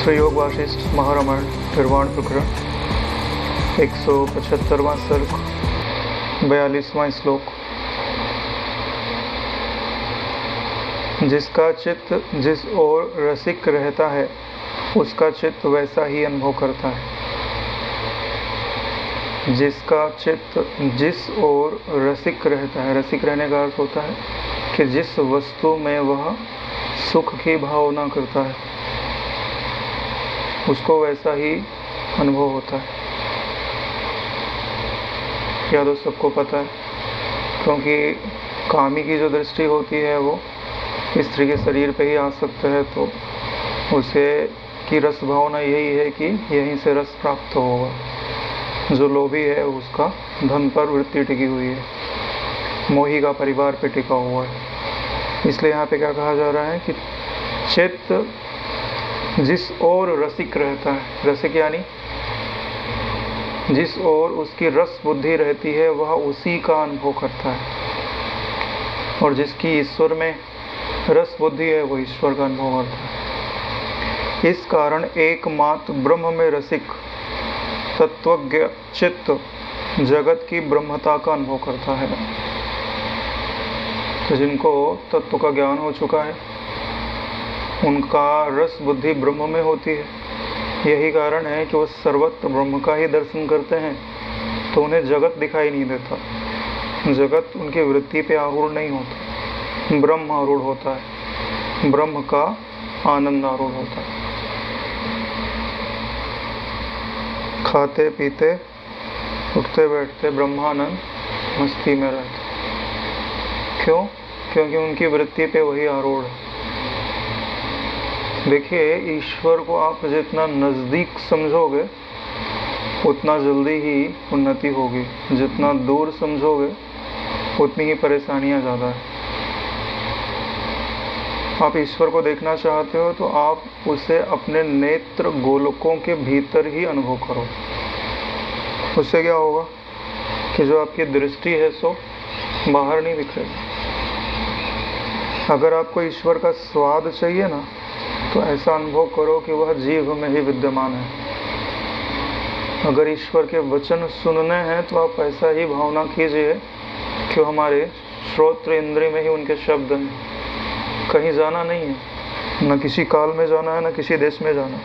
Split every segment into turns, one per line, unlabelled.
श्री योग वासिष्ठ महारामायण निर्वाण प्रकरण 175वां सर्ग 42वां श्लोक। जिसका चित्त जिस ओर रसिक रहता है उसका चित्त वैसा ही अनुभव करता है। जिसका चित्त जिस ओर रसिक रहता है, रसिक रहने का अर्थ होता है कि जिस वस्तु में वह सुख की भावना करता है उसको वैसा ही अनुभव होता है। क्या तो सबको पता है, क्योंकि कामी की जो दृष्टि होती है वो स्त्री के शरीर पे ही आ सकता है, तो उसे की रस भावना यही है कि यहीं से रस प्राप्त होगा। जो लोभी है उसका धन पर वृत्ति टिकी हुई है, मोही का परिवार पे टिका हुआ है। इसलिए यहाँ पे क्या कहा जा रहा है कि चित्त जिस ओर रसिक रहता है, रसिक यानी जिस ओर उसकी रस बुद्धि रहती है वह उसी का अनुभव करता है, और जिसकी ईश्वर में रस बुद्धि है वो ईश्वर का अनुभव करता है। इस कारण एकमात्र ब्रह्म में रसिक तत्वज्ञ चित्त जगत की ब्रह्मता का अनुभव करता है। तो जिनको तत्व का ज्ञान हो चुका है उनका रस बुद्धि ब्रह्म में होती है। यही कारण है कि वह सर्वत्र ब्रह्म का ही दर्शन करते हैं, तो उन्हें जगत दिखाई नहीं देता। जगत उनकी वृत्ति पे आरूढ़ नहीं होता, ब्रह्म आरूढ़ होता है, ब्रह्म का आनंद आरूढ़ होता है। खाते पीते उठते बैठते ब्रह्मानंद मस्ती में रहते। क्यों? क्योंकि उनकी वृत्ति पे वही आरूढ़ है। देखिए, ईश्वर को आप जितना नज़दीक समझोगे उतना जल्दी ही उन्नति होगी, जितना दूर समझोगे उतनी ही परेशानियां ज़्यादा है। आप ईश्वर को देखना चाहते हो तो आप उसे अपने नेत्र गोलकों के भीतर ही अनुभव करो। उससे क्या होगा कि जो आपकी दृष्टि है सो बाहर नहीं दिखेगी। अगर आपको ईश्वर का स्वाद चाहिए ना, तो ऐसा अनुभव करो कि वह जीव में ही विद्यमान है। अगर ईश्वर के वचन सुनने हैं तो आप ऐसा ही भावना कीजिए कि हमारे श्रोत्र इंद्रिय में ही उनके शब्द हैं। कहीं जाना नहीं है, न किसी काल में जाना है, न किसी देश में जाना है।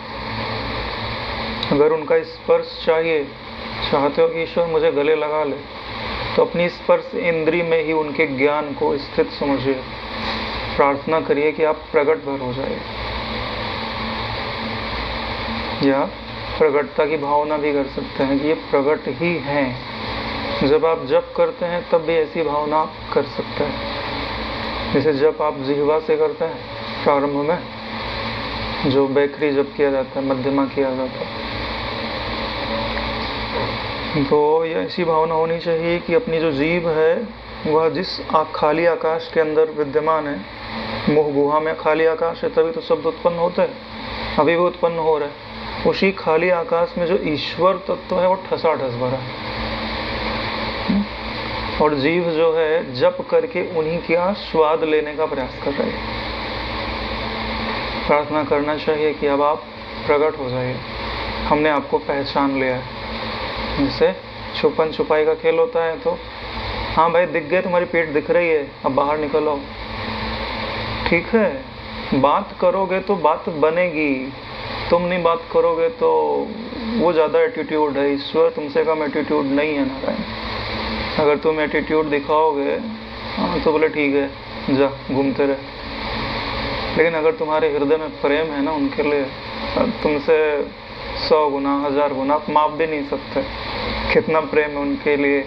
अगर उनका स्पर्श चाहिए, चाहते हो कि ईश्वर मुझे गले लगा ले, तो अपनी स्पर्श इंद्रिय में ही उनके ज्ञान को स्थित समझिए। प्रार्थना करिए कि आप प्रकट भर हो जाए, या प्रगटता की भावना भी कर सकते हैं कि ये प्रगट ही हैं। जब आप जप करते हैं तब भी ऐसी भावना आप कर सकते हैं। जैसे जप आप जिह्वा से करते हैं प्रारंभ में, जो बैखरी जप किया जाता है, मध्यमा किया जाता है, तो ये ऐसी भावना होनी चाहिए कि अपनी जो जीभ है वह जिस खाली आकाश के अंदर विद्यमान है, मुँह गुहा में खाली आकाश है, तभी तो शब्द उत्पन्न होते हैं, अभी भी उत्पन्न हो रहे हैं। उसी खाली आकाश में जो ईश्वर तत्व है वो ठसाठस भरा है, और जीव जो है जप करके उन्हीं का स्वाद लेने का प्रयास कर रहे हैं। प्रार्थना करना चाहिए कि अब आप प्रकट हो जाइए, हमने आपको पहचान लिया है। जैसे छुपन छुपाई का खेल होता है, तो हाँ भाई दिख गए, तुम्हारी पेट दिख रही है, अब बाहर निकलो। ठीक है, बात करोगे तो बात बनेगी, तुम नहीं बात करोगे तो वो ज़्यादा एटीट्यूड है। ईश्वर तुमसे कम एटीट्यूड नहीं है नारायण। अगर तुम एटीट्यूड दिखाओगे हाँ तो बोले ठीक है जा घूमते रहे, लेकिन अगर तुम्हारे हृदय में प्रेम है ना उनके लिए, तुमसे 100 गुना 1000 गुना आप माप भी नहीं सकते कितना प्रेम है उनके लिए,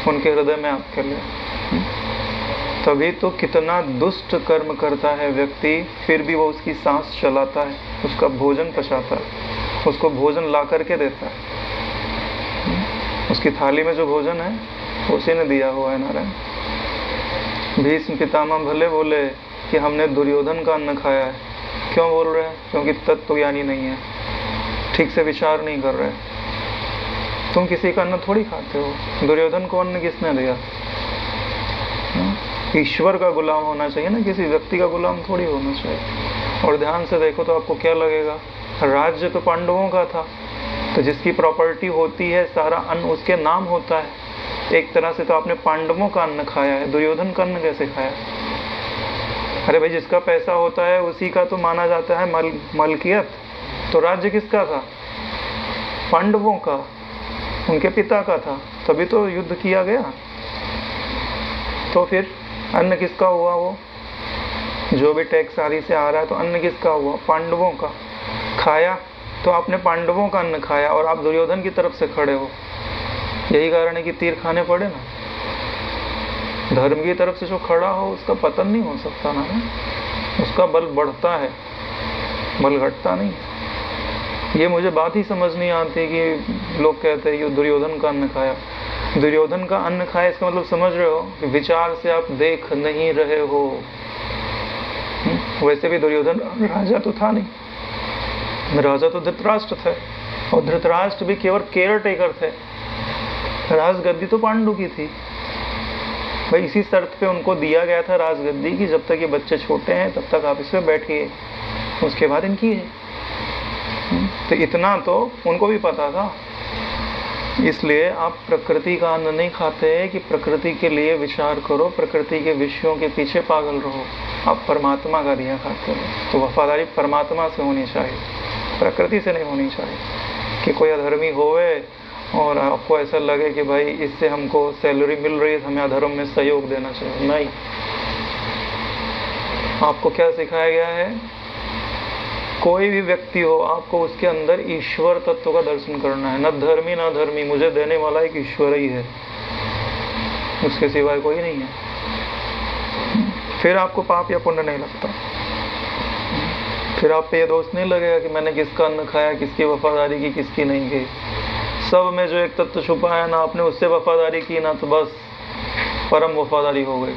उनके हृदय में आपके लिए। तभी तो कितना दुष्ट कर्म करता है व्यक्ति, फिर भी वो उसकी सांस चलाता है, उसका भोजन पचाता है, उसको भोजन ला करके देता है। उसकी थाली में जो भोजन है उसी ने दिया हुआ है नारायण। भीष्म पितामह भले बोले कि हमने दुर्योधन का अन्न खाया है, क्यों बोल रहे हैं? क्योंकि तत्व ज्ञानी नहीं है, ठीक से विचार नहीं कर रहे। तुम किसी का अन्न थोड़ी खाते हो, दुर्योधन को अन्न किसने दिया? ईश्वर का गुलाम होना चाहिए ना, किसी व्यक्ति का गुलाम थोड़ी होना चाहिए। और ध्यान से देखो तो आपको क्या लगेगा राज्य तो पांडवों का था, तो जिसकी प्रॉपर्टी होती है सारा अन्न उसके नाम होता है। एक तरह से तो आपने पांडवों का अन्न खाया है, दुर्योधन का अन्न कैसे खाया? अरे भाई, जिसका पैसा होता है उसी का तो माना जाता है मलकियत। तो राज्य किसका था? पांडवों का, उनके पिता का था, तभी तो युद्ध किया गया। तो फिर अन्न किसका हुआ? वो जो भी टैक्स आदि से आ रहा है, तो अन्न किसका हुआ? पांडवों का। खाया तो आपने पांडवों का अन्न खाया, और आप दुर्योधन की तरफ से खड़े हो। यही कारण है कि तीर खाने पड़े ना। धर्म की तरफ से जो खड़ा हो उसका पतन नहीं हो सकता ना, उसका बल बढ़ता है, बल घटता नहीं। ये मुझे बात ही समझ नहीं आती कि लोग कहते हैं ये दुर्योधन का अन्न खाया। दुर्योधन का अन्न खाया इसका मतलब समझ रहे हो कि विचार से आप देख नहीं रहे हो। वैसे भी दुर्योधन राजा तो था नहीं, राजा तो धृतराष्ट्र थे, और धृतराष्ट्र भी केवल केयर टेकर थे। राजगद्दी तो पांडु की थी भाई। इसी शर्त पे उनको दिया गया था राजगद्दी की, जब तक ये बच्चे छोटे हैं तब तक आप इस पे बैठिए, उसके बाद इनकी है। तो इतना तो उनको भी पता था। इसलिए आप प्रकृति का अन्न नहीं खाते कि प्रकृति के लिए विचार करो, प्रकृति के विषयों के पीछे पागल रहो। आप परमात्मा का दिया खाते हो, तो वफादारी परमात्मा से होनी चाहिए, प्रकृति से नहीं होनी चाहिए। कि कोई अधर्मी होवे और आपको ऐसा लगे कि भाई इससे हमको सैलरी मिल रही है, हमें अधर्म में सहयोग देना चाहिए, नहीं। आपको क्या सिखाया गया है? कोई भी व्यक्ति हो, आपको उसके अंदर ईश्वर तत्व का दर्शन करना है। न धर्मी न धर्मी, मुझे देने वाला एक ईश्वर ही है, उसके सिवाय कोई नहीं है। फिर आपको पाप या पुण्य नहीं लगता, फिर आप पे ये दोष नहीं लगेगा कि मैंने किसका अन्न खाया, किसकी वफादारी की, किसकी नहीं की। सब में जो एक तत्व छुपा है ना, आपने उससे वफादारी की ना, तो बस परम वफादारी हो गई।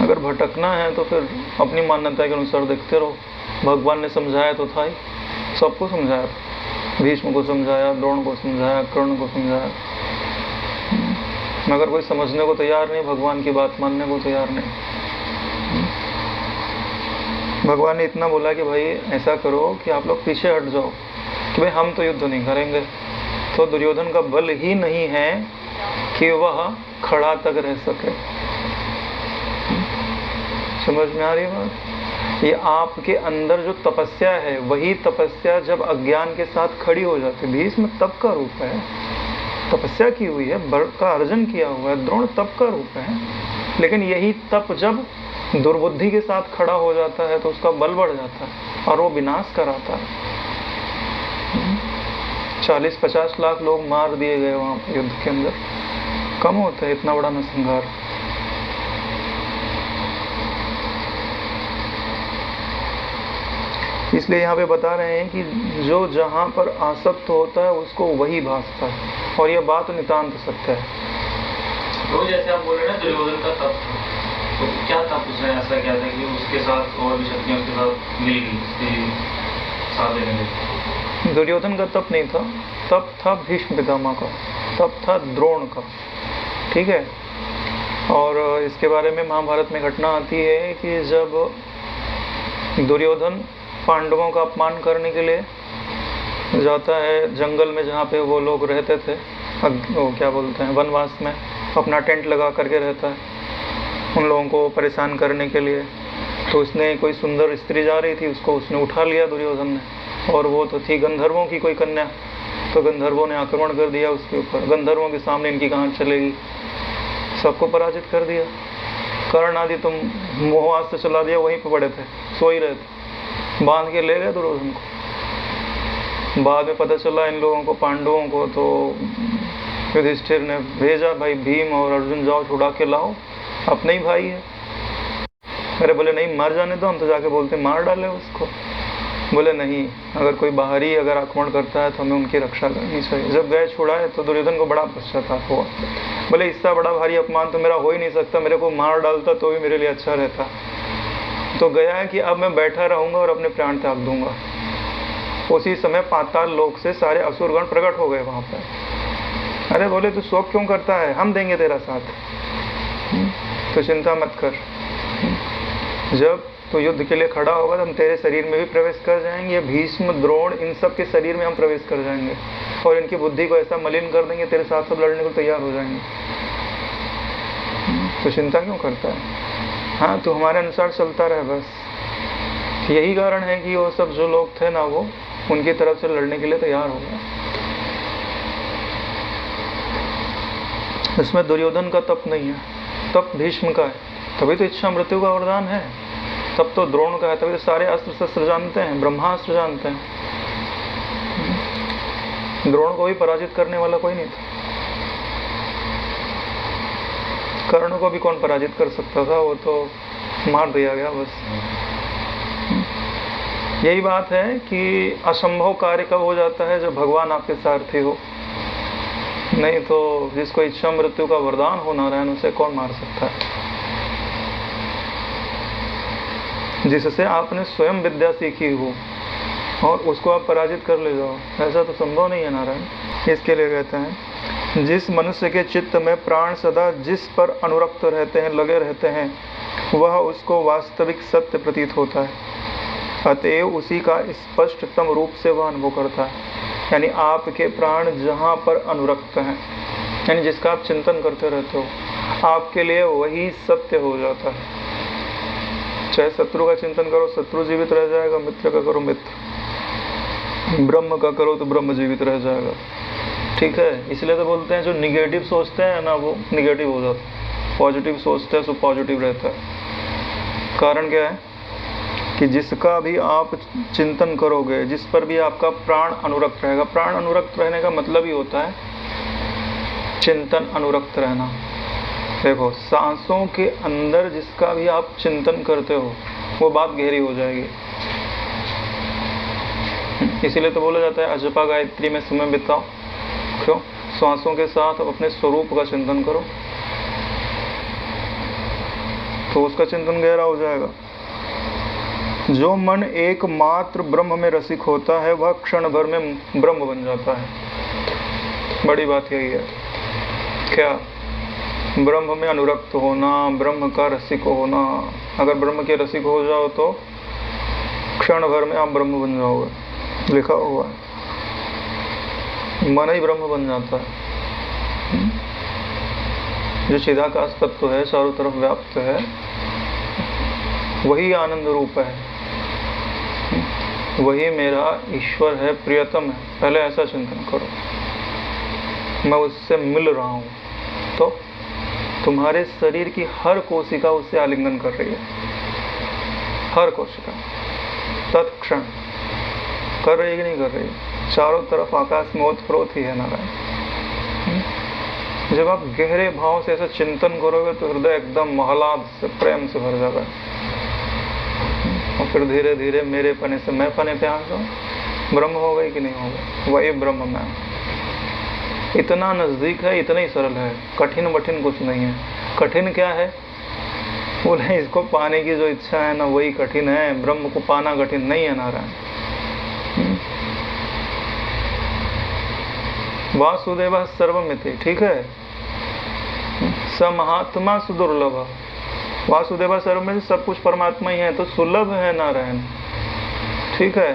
अगर भटकना है तो फिर अपनी मान्यता के अनुसार देखते रहो। भगवान ने समझाया तो था ही, सबको समझाया, भीष्म को समझाया, द्रोण को समझाया, कर्ण को समझाया, मगर कोई समझने को तैयार नहीं, भगवान की बात मानने को तैयार नहीं। भगवान ने इतना बोला कि भाई ऐसा करो कि आप लोग पीछे हट जाओ, कि भाई हम तो युद्ध नहीं करेंगे। तो दुर्योधन का बल ही नहीं है कि वह खड़ा तक रह सके। समझ में आ रही है बात? ये आपके अंदर जो तपस्या है, वही तपस्या जब अज्ञान के साथ खड़ी हो जाती है। भीष्म तप का रूप है, तपस्या की हुई है, बल का अर्जन किया हुआ है। द्रोण तप का रूप है, लेकिन यही तप जब दुर्बुद्धि के साथ खड़ा हो जाता है तो उसका बल बढ़ जाता है और वो विनाश कराता है। 40-50 लाख लोग मार दिए गए वहां पर युद्ध के अंदर, कम होता है इतना बड़ा नरसंहार। इसलिए यहाँ पे बता रहे हैं कि जो जहाँ पर आसक्त होता है उसको वही भासता है, और यह बात नितांत सत्य है।
तो जैसे आप बोल रहे हैं दुर्योधन का तप, तो क्या तप उसने ऐसा किया था कि उसके साथ और भी शक्तियाँ उसके साथ मिल गई, उसके साथ देने लगी?
दुर्योधन का तप नहीं था, तप था भीष्म पितामह का, तप था द्रोण का, ठीक है। और इसके बारे में महाभारत में घटना आती है कि जब दुर्योधन पांडवों का अपमान करने के लिए जाता है जंगल में, जहाँ पे वो लोग रहते थे, वो क्या बोलते हैं, वनवास में, अपना टेंट लगा करके रहता है उन लोगों को परेशान करने के लिए। तो उसने कोई सुंदर स्त्री जा रही थी, उसको उसने उठा लिया दुर्योधन ने, और वो तो थी गंधर्वों की कोई कन्या। तो गंधर्वों ने आक्रमण कर दिया उसके ऊपर, गंधर्वों के सामने इनकी कहाँ चलेगी, सबको पराजित कर दिया। कर्ण आदि तुम मोहवास से चला दिया, वहीं पर पड़े थे, सो ही रहे थे, बांध के ले गए दुर्योधन को। बाद में पता चला इन लोगों को, पांडवों को, तो युधिष्ठिर ने भेजा, भाई भीम और अर्जुन जाओ छुड़ा के लाओ, अपने ही भाई है। अरे बोले नहीं, मर जाने दो, हम तो जाके बोलते मार डाले उसको। बोले नहीं, अगर कोई बाहरी अगर आक्रमण करता है तो हमें उनकी रक्षा करनी चाहिए। जब गए छुड़ाए तो दुर्योधन को बड़ा पश्चाताप हुआ। बोले इससे बड़ा भारी अपमान तो मेरा हो ही नहीं सकता, मेरे को मार डालता तो भी मेरे लिए अच्छा रहता। तो गया है कि अब मैं बैठा रहूंगा और अपने प्राण त्याग दूंगा। उसी समय पाताल लोक से सारे असुरगण प्रकट हो गए वहां पर। अरे बोले तू शोक क्यों करता है, हम देंगे तेरा साथ, तो चिंता मत कर। जब तो युद्ध के लिए खड़ा होगा तो हम तेरे शरीर में भी प्रवेश कर जाएंगे, भीष्म द्रोण इन सब के शरीर में हम प्रवेश कर जाएंगे और इनकी बुद्धि को ऐसा मलिन कर देंगे, तेरे साथ सब लड़ने को तैयार हो जाएंगे। तो चिंता क्यों करता है? हाँ, तो हमारे अनुसार चलता रहे बस। यही कारण है कि वो सब जो लोग थे ना, वो उनकी तरफ से लड़ने के लिए तैयार हो गए। इसमें दुर्योधन का तप नहीं है, तप भीष्म का है, तभी तो इच्छा मृत्यु का वरदान है। तब तो द्रोण का है, तभी तो सारे अस्त्र शस्त्र जानते हैं, ब्रह्मास्त्र जानते हैं। द्रोण को भी पराजित करने वाला कोई नहीं था। कर्ण को भी कौन पराजित कर सकता था, वो तो मार दिया गया बस। यही बात है कि असंभव कार्य कब हो जाता है, जब भगवान आपके सारथी हो। नहीं तो जिसको इच्छा मृत्यु का वरदान हो नारायण, उसे कौन मार सकता है? जिससे आपने स्वयं विद्या सीखी हो और उसको आप पराजित कर ले जाओ, ऐसा तो संभव नहीं है नारायण। इसके लिए कहते हैं, जिस मनुष्य के चित्त में प्राण सदा जिस पर अनुरक्त रहते हैं, लगे रहते हैं, वह उसको वास्तविक सत्य प्रतीत होता है, अतएव उसी का स्पष्टतम रूप से वह अनुभव करता है। यानी आपके प्राण जहाँ पर अनुरक्त हैं, यानी जिसका आप चिंतन करते रहते हो, आपके लिए वही सत्य हो जाता है। चाहे शत्रु का चिंतन करो, शत्रु जीवित रह जाएगा, मित्र का करो मित्र, ब्रह्म का करो तो ब्रह्म जीवित रह जाएगा। ठीक है, इसलिए तो बोलते हैं जो निगेटिव सोचते हैं ना, वो निगेटिव हो जाता है, पॉजिटिव सोचते हैं तो पॉजिटिव रहता है। कारण क्या है कि जिसका भी आप चिंतन करोगे, जिस पर भी आपका प्राण अनुरक्त रहेगा, प्राण अनुरक्त रहने का मतलब ही होता है चिंतन अनुरक्त रहना। देखो, सांसों के अंदर जिसका भी आप चिंतन करते हो, वो बात गहरी हो जाएगी। इसीलिए तो बोला जाता है अजपा गायत्री में समय बिताओ। क्यों? सांसों के साथ अपने स्वरूप का चिंतन करो, तो उसका चिंतन गहरा हो जाएगा। जो मन एकमात्र ब्रह्म में रसिक होता है, वह क्षण भर में ब्रह्म बन जाता है। बड़ी बात यही है। क्या? ब्रह्म में अनुरक्त होना, ब्रह्म का रसिक होना। अगर ब्रह्म के रसिक हो जाओ तो क्षण भर में आप ब्रह्म बन जाओगे, लिखा हुआ है। मन ही ब्रह्म बन जाता है। जो चिदाकाश तत्व है, चारों तरफ व्याप्त है, वही आनंद रूप है, वही मेरा ईश्वर है, प्रियतम है। पहले ऐसा चिंतन करो, मैं उससे मिल रहा हूँ, तो तुम्हारे शरीर की हर कोशिका उससे आलिंगन कर रही है, हर कोशिका तत्क्षण कर रही है कि नहीं कर रही है? चारों तरफ आकाश में ओतप्रोत ही है नारायण। जब आप गहरे भाव से ऐसा चिंतन करोगे तो हृदय एकदम आह्लाद से, प्रेम से भर जाएगा। और फिर धीरे धीरे मेरे पने से मैं पने पे आ जाऊँ, ब्रह्म हो गई कि नहीं हो गई? वही ब्रह्म मैं। इतना नजदीक है, इतना ही सरल है, कठिन वठिन कुछ नहीं है। कठिन क्या है? बोले इसको पाने की जो इच्छा है ना, वही कठिन है। ब्रह्म को पाना कठिन नहीं है नारायण। वासुदेव सर्वमिति, ठीक है। स महात्मा सुदुर्लभ, वासुदेव सर्वमिति, सब कुछ परमात्मा ही है, तो सुलभ है नारायण। ठीक है,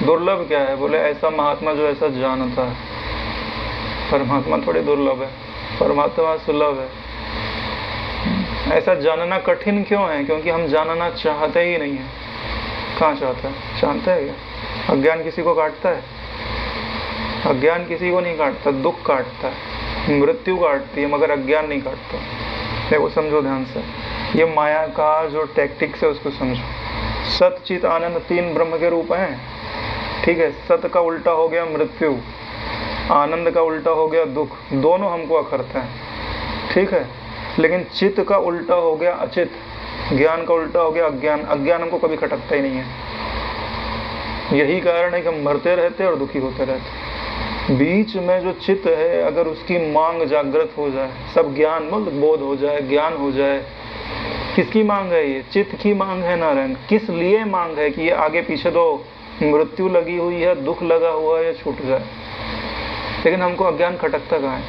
दुर्लभ क्या है? बोले ऐसा महात्मा जो ऐसा जानता है। परमात्मा थोड़ी दुर्लभ है, परमात्मा सुलभ है। ऐसा जानना कठिन क्यों है? क्योंकि हम जानना चाहते ही नहीं है। कहाँ चाहता है? जानते हैं क्या? अज्ञान किसी को काटता है? अज्ञान किसी को नहीं काटता, दुख काटता है, मृत्यु काटती है, मगर अज्ञान नहीं काटता। देखो, समझो ध्यान से, ये माया का जो टैक्टिक्स है उसको समझो। सत चित आनंद तीन ब्रह्म के रूप हैं। ठीक है, सत का उल्टा हो गया मृत्यु, आनंद का उल्टा हो गया दुख, दोनों हमको अखरते हैं। ठीक है, लेकिन चित्त का उल्टा हो गया अचित, ज्ञान का उल्टा हो गया अज्ञान। अज्ञान हमको कभी खटकता ही नहीं है। यही कारण है कि हम मरते रहते और दुखी होते रहते। बीच में जो चित्त है, अगर उसकी मांग जागृत हो जाए, सब ज्ञान बोध हो जाए, ज्ञान हो जाए। किसकी मांग है? ये चित्त की मांग है नारायण। किस लिए मांग है? कि ये आगे पीछे तो मृत्यु लगी हुई है, दुख लगा हुआ है, ये छूट जाए। लेकिन हमको अज्ञान खटकता कहाँ है?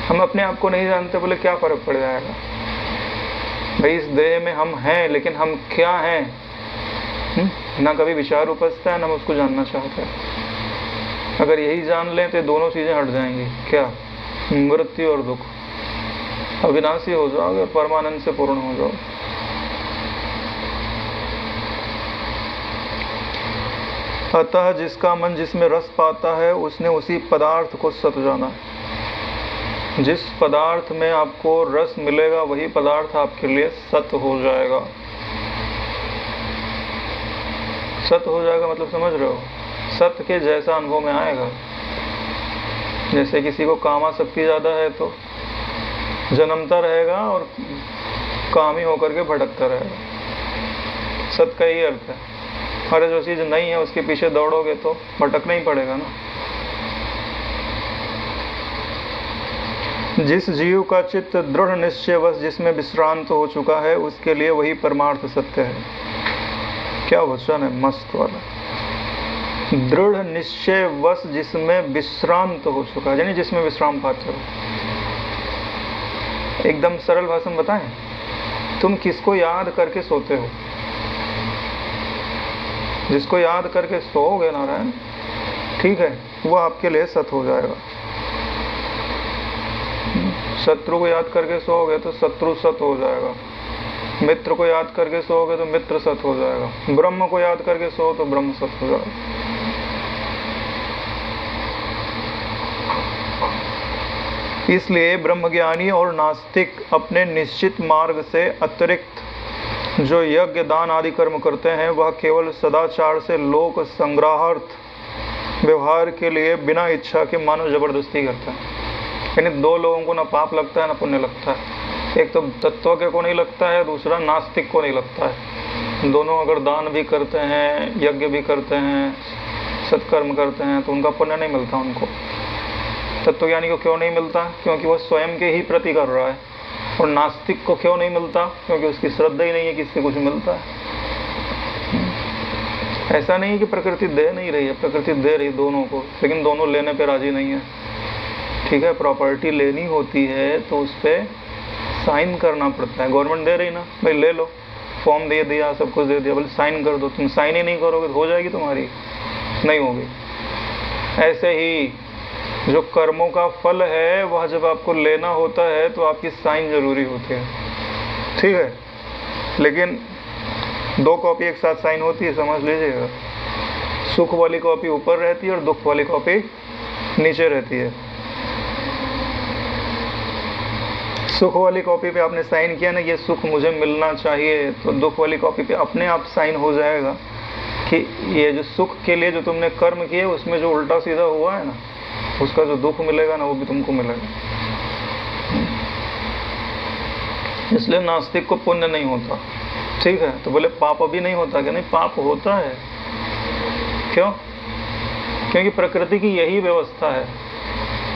हम अपने आप को नहीं जानते, बोले क्या फर्क पड़ जाएगा। भाई इस देह में हम हैं, लेकिन हम क्या हैं ना कभी विचार उपजता है, ना हम उसको जानना चाहते हैं। अगर यही जान लें तो दोनों चीज़ें हट जाएंगी। क्या? मृत्यु और दुख। अविनाशी हो जाओगे, परमानंद से पूर्ण हो जाओगे। अतः जिसका मन जिसमें रस पाता है उसने उसी पदार्थ को सत जाना है। जिस पदार्थ में आपको रस मिलेगा वही पदार्थ आपके लिए सत हो जाएगा। सत हो जाएगा मतलब समझ रहे हो? सत्य के जैसा अनुभव में आएगा। जैसे किसी को कामासक्ति ज़्यादा है तो जन्मता रहेगा और कामी होकर के भटकता रहेगा। सत्य का यही अर्थ है। अरे जो चीज़ नहीं है उसके पीछे दौड़ोगे तो भटकना ही पड़ेगा ना। जिस जीव का चित्त दृढ़ निश्चयवश जिसमें विश्रांत हो चुका है उसके लिए वही परमार्थ सत्य है। क्या वचन है मस्त वाला। दृढ़ निश्चयवश जिसमें विश्रांत हो चुका है, यानी जिसमें विश्राम पाते हो। एकदम सरल भाषा में बताएं, तुम किसको याद करके सोते हो? जिसको याद करके सोओगे नारायण, ठीक है, वो आपके लिए सत हो जाएगा। शत्रु को याद करके सोओगे तो शत्रु सत हो जाएगा। मित्र को याद करके सोओगे तो मित्र सत हो जाएगा। ब्रह्म को याद करके सो तो ब्रह्म सत हो जाएगा। इसलिए ब्रह्मज्ञानी और नास्तिक अपने निश्चित मार्ग से अतिरिक्त जो यज्ञ दान आदि कर्म करते हैं वह केवल सदाचार से लोक संग्रहार्थ व्यवहार के लिए बिना इच्छा के मानव जबरदस्ती करता है। यानी दो लोगों को ना पाप लगता है ना पुण्य लगता है। एक तो तत्वज्ञ को नहीं लगता है, दूसरा नास्तिक को नहीं लगता है। दोनों अगर दान भी करते हैं, यज्ञ भी करते हैं, सत्कर्म करते हैं तो उनका पुण्य नहीं मिलता उनको। तत्वज्ञानी को क्यों नहीं मिलता? क्योंकि वह स्वयं के ही प्रति कर रहा है। और नास्तिक को क्यों नहीं मिलता? क्योंकि उसकी श्रद्धा ही नहीं है कि इससे कुछ मिलता है। ऐसा नहीं है कि प्रकृति दे नहीं रही है, प्रकृति दे रही दोनों को, लेकिन दोनों लेने पे राजी नहीं है। ठीक है, प्रॉपर्टी लेनी होती है तो उस पर साइन करना पड़ता है। गवर्नमेंट दे रही ना, भाई ले लो, फॉर्म दे दिया, सब कुछ दे दिया, बोले साइन कर दो। तुम साइन ही नहीं करोगे तो हो जाएगी तुम्हारी? नहीं होगी। ऐसे ही जो कर्मों का फल है वह जब आपको लेना होता है तो आपकी साइन जरूरी होती है। ठीक है, लेकिन दो कॉपी एक साथ साइन होती है, समझ लीजिएगा। सुख वाली कॉपी ऊपर रहती है और दुख वाली कॉपी नीचे रहती है। सुख वाली कॉपी पे आपने साइन किया ना, ये सुख मुझे मिलना चाहिए, तो दुख वाली कॉपी पे अपने आप साइन हो जाएगा कि ये जो सुख के लिए जो तुमने कर्म किए उसमें जो उल्टा सीधा हुआ है ना, उसका जो दुख मिलेगा ना वो भी तुमको मिलेगा। इसलिए नास्तिक को पुण्य नहीं होता। ठीक है, तो बोले पाप अभी नहीं होता क्या? नहीं, पाप होता है। क्यों? क्योंकि प्रकृति की यही व्यवस्था है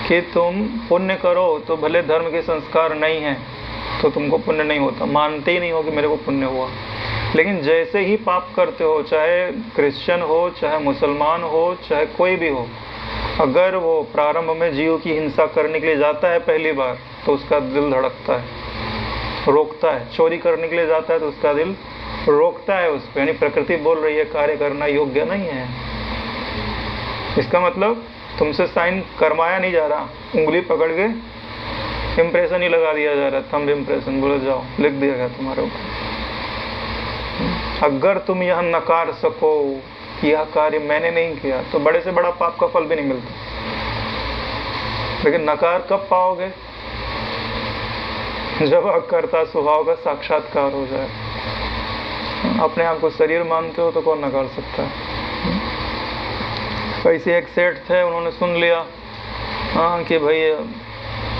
कि तुम पुण्य करो तो भले धर्म के संस्कार नहीं है तो तुमको पुण्य नहीं होता, मानते ही नहीं हो कि मेरे को पुण्य हुआ। लेकिन जैसे ही पाप करते हो, चाहे क्रिश्चियन हो, चाहे मुसलमान हो, चाहे कोई भी हो, अगर वो प्रारंभ में जीव की हिंसा करने के लिए जाता है पहली बार तो उसका दिल धड़कता है, रोकता है। चोरी करने के लिए जाता है तो उसका दिल रोकता है उस पर। यानी प्रकृति बोल रही है कार्य करना योग्य नहीं है। इसका मतलब तुमसे साइन करवाया नहीं जा रहा, उंगली पकड़ के इम्प्रेशन ही लगा दिया जा रहा है, थंब इम्प्रेशन, बोले जाओ लिख दिया गया तुम्हारे ऊपर। अगर तुम यह नकार सको यह कार्य मैंने नहीं किया तो बड़े से बड़ा पाप का फल भी नहीं मिलता। लेकिन नकार कब पाओगे? जब अकर्ता स्वभाव का साक्षात्कार हो जाए। अपने आप को शरीर मानते हो तो कौन नकार सकता है? वैसे एक सेठ थे, उन्होंने सुन लिया हाँ कि भाई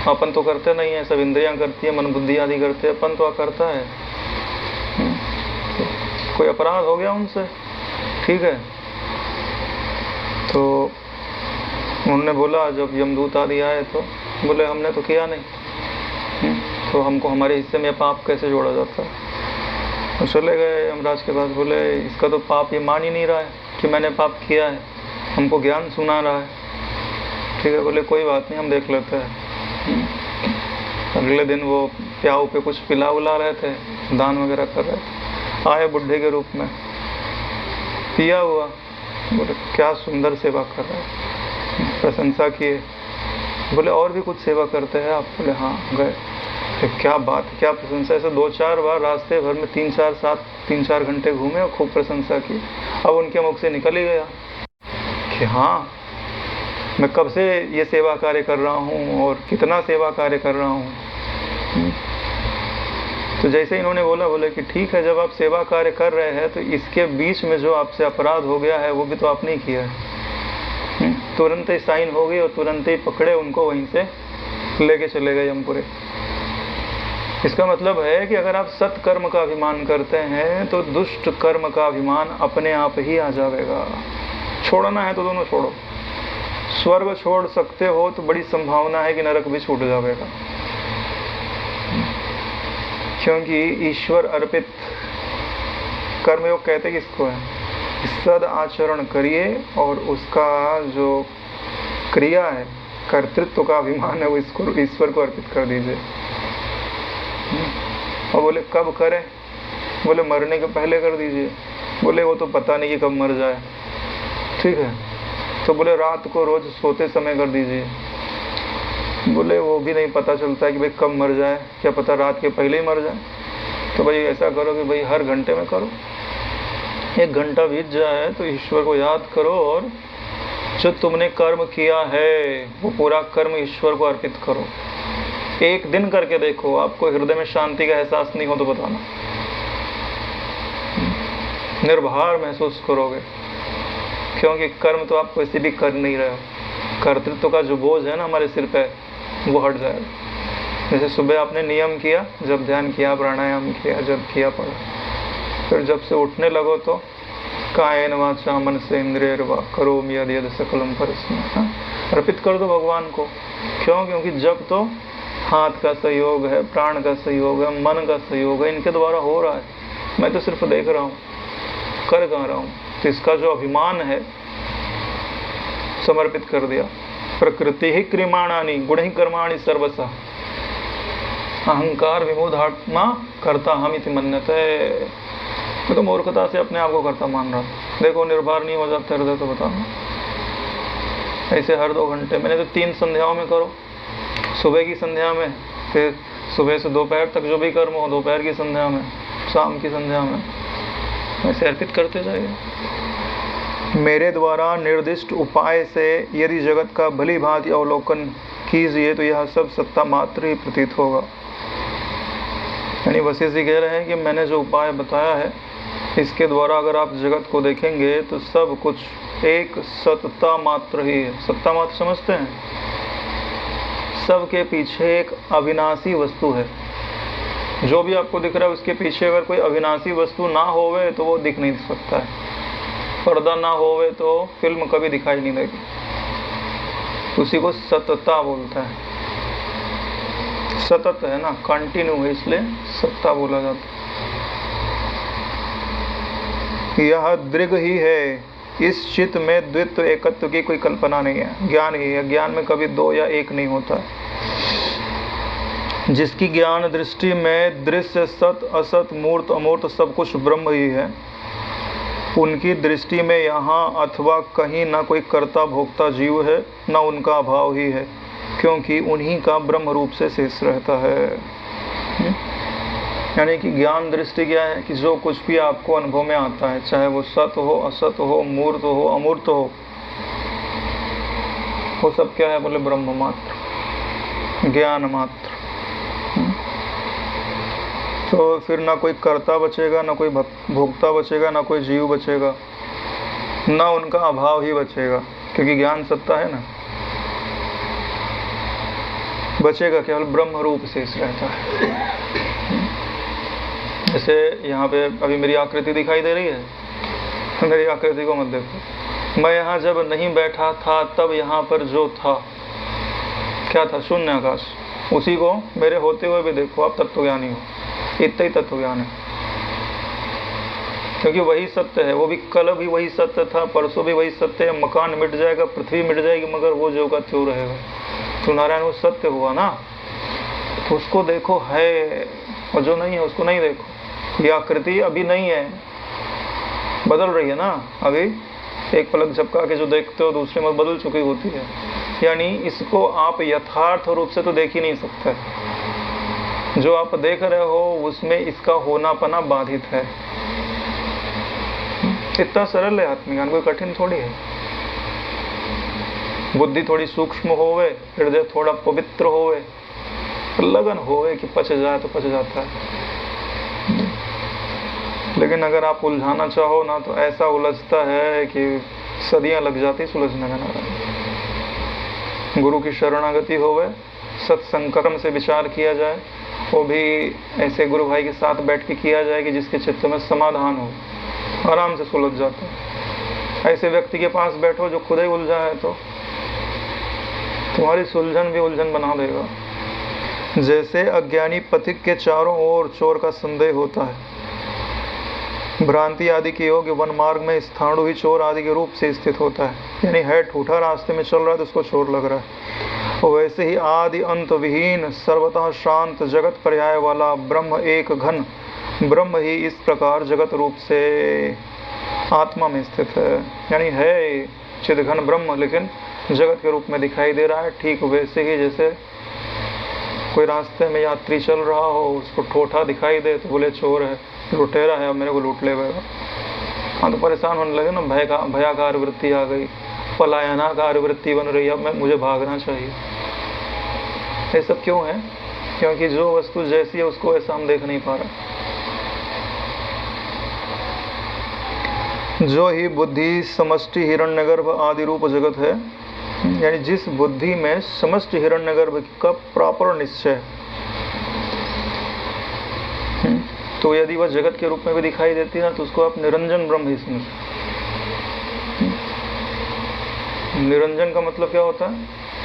अपन तो करते नहीं है, सब इंद्रियां करती है, मन बुद्धि आदि करते हैं, अपन तो करता है। कोई अपराध हो गया उनसे, ठीक है, तो उन्होंने बोला, जब यमदूत आदि आए तो बोले हमने तो किया नहीं, तो हमको हमारे हिस्से में पाप कैसे जोड़ा जाता है? तो चले गए यमराज के पास, बोले इसका तो पाप ये मान ही नहीं रहा है कि मैंने पाप किया है, हमको ज्ञान सुना रहा है। ठीक है, बोले कोई बात नहीं, हम देख लेते हैं। अगले दिन वो प्याऊ पे कुछ पिला उला रहे थे, दान वगैरह कर रहे थे। आए बुढ़े के रूप में, पिया हुआ, बोले क्या सुंदर सेवा कर रहे हैं, प्रशंसा किए। बोले और भी कुछ सेवा करते हैं आप? बोले हाँ। गए, फिर क्या बात, क्या प्रशंसा। ऐसे 2-4 बार रास्ते भर में 3-4 घंटे घूमे और खूब प्रशंसा की। अब उनके मुख से निकल ही गया कि हाँ, मैं कब से ये सेवा कार्य कर रहा हूँ और कितना सेवा कार्य कर रहा हूँ। तो जैसे इन्होंने बोला, बोले कि ठीक है, जब आप सेवा कार्य कर रहे हैं तो इसके बीच में जो आपसे अपराध हो गया है वो भी तो आपने ही किया है। तुरंत ही साइन हो गई और तुरंत ही पकड़े, उनको वहीं से लेके चले गए यमपुरे। इसका मतलब है कि अगर आप सत्कर्म का अभिमान करते हैं तो दुष्ट कर्म का अभिमान अपने आप ही आ जाएगा। छोड़ना है तो दोनों छोड़ो। स्वर्ग छोड़ सकते हो तो बड़ी संभावना है कि नरक भी छूट जाएगा, क्योंकि ईश्वर अर्पित कर्मयोग कहते किसको है? सद आचरण करिए और उसका जो क्रिया है, कर्तृत्व का अभिमान है, वो इसको ईश्वर को अर्पित कर दीजिए। और बोले कब करें? बोले मरने के पहले कर दीजिए। बोले वो तो पता नहीं कि कब मर जाए। ठीक है, तो बोले रात को रोज सोते समय कर दीजिए। बोले वो भी नहीं पता चलता है कि भाई कब मर जाए, क्या पता रात के पहले ही मर जाए। तो भाई ऐसा करो कि भाई हर घंटे में करो। 1 घंटा बीत जाए तो ईश्वर को याद करो और जो तुमने कर्म किया है वो पूरा कर्म ईश्वर को अर्पित करो। 1 दिन करके देखो, आपको हृदय में शांति का एहसास नहीं हो तो बताना, निर्भर महसूस करोगे, क्योंकि कर्म तो आप वैसे भी कर नहीं रहे हो। कर्तृत्व का जो बोझ है ना हमारे सिर पे, वो हट जाएगा। जैसे सुबह आपने नियम किया, जब ध्यान किया, प्राणायाम किया, जब किया, पढ़ा, फिर जब से उठने लगो तो कायेन वाचा मन से इंद्रियर्वा करोमि यद् यद् सकलम परस्मै, अर्पित कर दो भगवान को। क्यों? क्योंकि जब तो हाथ का सहयोग है, प्राण का सहयोग है, मन का सहयोग है, इनके द्वारा हो रहा है। मैं तो सिर्फ देख रहा हूँ, कर कहाँ रहा हूँ। तो इसका जो अभिमान है समर्पित कर दिया। प्रकृति ही क्रियमाणानि गुण ही कर्माणि सर्वसा अहंकार विमूढ़ात्मा करता हम इति मन्यते। मैं तो मूर्खता से अपने आप को करता मान रहा। देखो निर्भर नहीं हो जाते हृदय तो बताना। ऐसे हर 2 घंटे, मैंने तो 3 संध्याओं में करो। सुबह की संध्या में, फिर सुबह से दोपहर तक जो भी कर्म हो, दोपहर की संध्या में, शाम की संध्या में, ऐसे अर्पित करते जाइए। मेरे द्वारा निर्दिष्ट उपाय से यदि जगत का भली भांति अवलोकन कीजिए तो यह सब सत्ता मात्र ही प्रतीत होगा। यानी वशिष्ठ जी कह रहे हैं कि मैंने जो उपाय बताया है इसके द्वारा अगर आप जगत को देखेंगे तो सब कुछ एक सत्ता मात्र ही है। सत्ता मात्र समझते हैं? सबके पीछे एक अविनाशी वस्तु है। जो भी आपको दिख रहा है उसके पीछे अगर कोई अविनाशी वस्तु ना होवे तो वो दिख नहीं सकता है। पर्दा ना होवे तो फिल्म कभी दिखाई नहीं देगी। उसी को सतता बोलता है। सतत है ना, कंटिन्यू है, इसलिए सत्ता बोला जाता है। यह दृढ़ ही है। इस चित्त में द्वित्व एकत्व की कोई कल्पना नहीं है। ज्ञान ही है। ज्ञान में कभी 2 या 1 नहीं होता है। जिसकी ज्ञान दृष्टि में दृश्य सत असत मूर्त अमूर्त सब कुछ ब्रह्म ही है, उनकी दृष्टि में यहाँ अथवा कहीं ना कोई कर्ता भोक्ता जीव है, न उनका अभाव ही है, क्योंकि उन्हीं का ब्रह्म रूप से शेष रहता है। यानी कि ज्ञान दृष्टि क्या है कि जो कुछ भी आपको अनुभव में आता है, चाहे वो सत हो, असत हो, मूर्त हो, अमूर्त हो, वो सब क्या है? बोले ब्रह्म मात्र, ज्ञान मात्र। तो फिर ना कोई कर्ता बचेगा, ना कोई भोक्ता बचेगा, ना कोई जीव बचेगा, ना उनका अभाव ही बचेगा, क्योंकि ज्ञान सत्ता है ना। बचेगा केवल ब्रह्म रूप शेष रहता है। जैसे यहाँ पे अभी मेरी आकृति दिखाई दे रही है, मेरी आकृति को मत देखो। मैं यहाँ जब नहीं बैठा था तब यहाँ पर जो था क्या था? शून्य आकाश। उसी को मेरे होते हुए भी देखो, आप तत्वज्ञानी हो। इतना ही तत्वज्ञान है, क्योंकि वही सत्य है। वो भी कल भी वही सत्य था, परसों भी वही सत्य है। मकान मिट जाएगा, पृथ्वी मिट जाएगी, मगर वो जो का त्यों रहेगा। तो नारायण वो सत्य हुआ ना, तो उसको देखो है, और जो नहीं है उसको नहीं देखो। ये आकृति अभी नहीं है, बदल रही है ना। अभी एक पलक झपका के जो देखते हो दूसरे में बदल चुकी होती है, यानी इसको आप यथार्थ रूप से तो देख ही नहीं सकते। जो आप देख रहे हो उसमें इसका होनापना बाधित है। इतना सरल है आत्मज्ञान, कोई कठिन थोड़ी है। बुद्धि थोड़ी सूक्ष्म होवे, हृदय थोड़ा पवित्र होवे, लगन होवे कि पच जाए तो पच जाता है। लेकिन अगर आप उलझाना चाहो ना तो ऐसा उलझता है कि सदियां लग जाती सुलझने में। गुरु की शरणागति होवे, सत्संग से विचार किया जाए, वो भी ऐसे गुरु भाई के साथ बैठ के किया जाए कि जिसके चित्त में समाधान हो, आराम से सुलझ जाता है। ऐसे व्यक्ति के पास बैठो जो खुद ही उलझा है तो तुम्हारी सुलझन भी उलझन बना देगा। जैसे अज्ञानी पथिक के चारों ओर चोर का संदेह होता है, भ्रांति आदि के योग्य वन मार्ग में स्थाणु ही चोर आदि के रूप से स्थित होता है, यानी है ठूठा, रास्ते में चल रहा है तो उसको चोर लग रहा है। वैसे ही आदि अंत विहीन सर्वतः शांत जगत पर्याय वाला ब्रह्म एक घन ब्रह्म ही इस प्रकार जगत रूप से आत्मा में स्थित है, यानी है चिदघन ब्रह्म लेकिन जगत के रूप में दिखाई दे रहा है। ठीक वैसे ही जैसे कोई रास्ते में यात्री चल रहा हो, उसको ठोठा दिखाई दे तो बोले चोर है, लुटेरा है, अब मेरे को लूट लेगा। हाँ तो परेशान होने लगे ना, भयाकार वृत्ति आ गई, पलायनाकार वृत्ति बन रही है, अब मुझे भागना चाहिए। ये सब क्यों है? क्योंकि जो वस्तु जैसी है उसको ऐसा हम देख नहीं पा रहे। जो ही बुद्धि समष्टि हिरण्यगर्भ आदि रूप जगत है, यानी जिस बुद्धि में समष्टि हिरण्यगर्भ का प्रॉपर निश्चय, तो यदि वह जगत के रूप में भी दिखाई देती है ना तो उसको आप निरंजन ब्रह्म ही समझो। निरंजन का मतलब क्या होता है?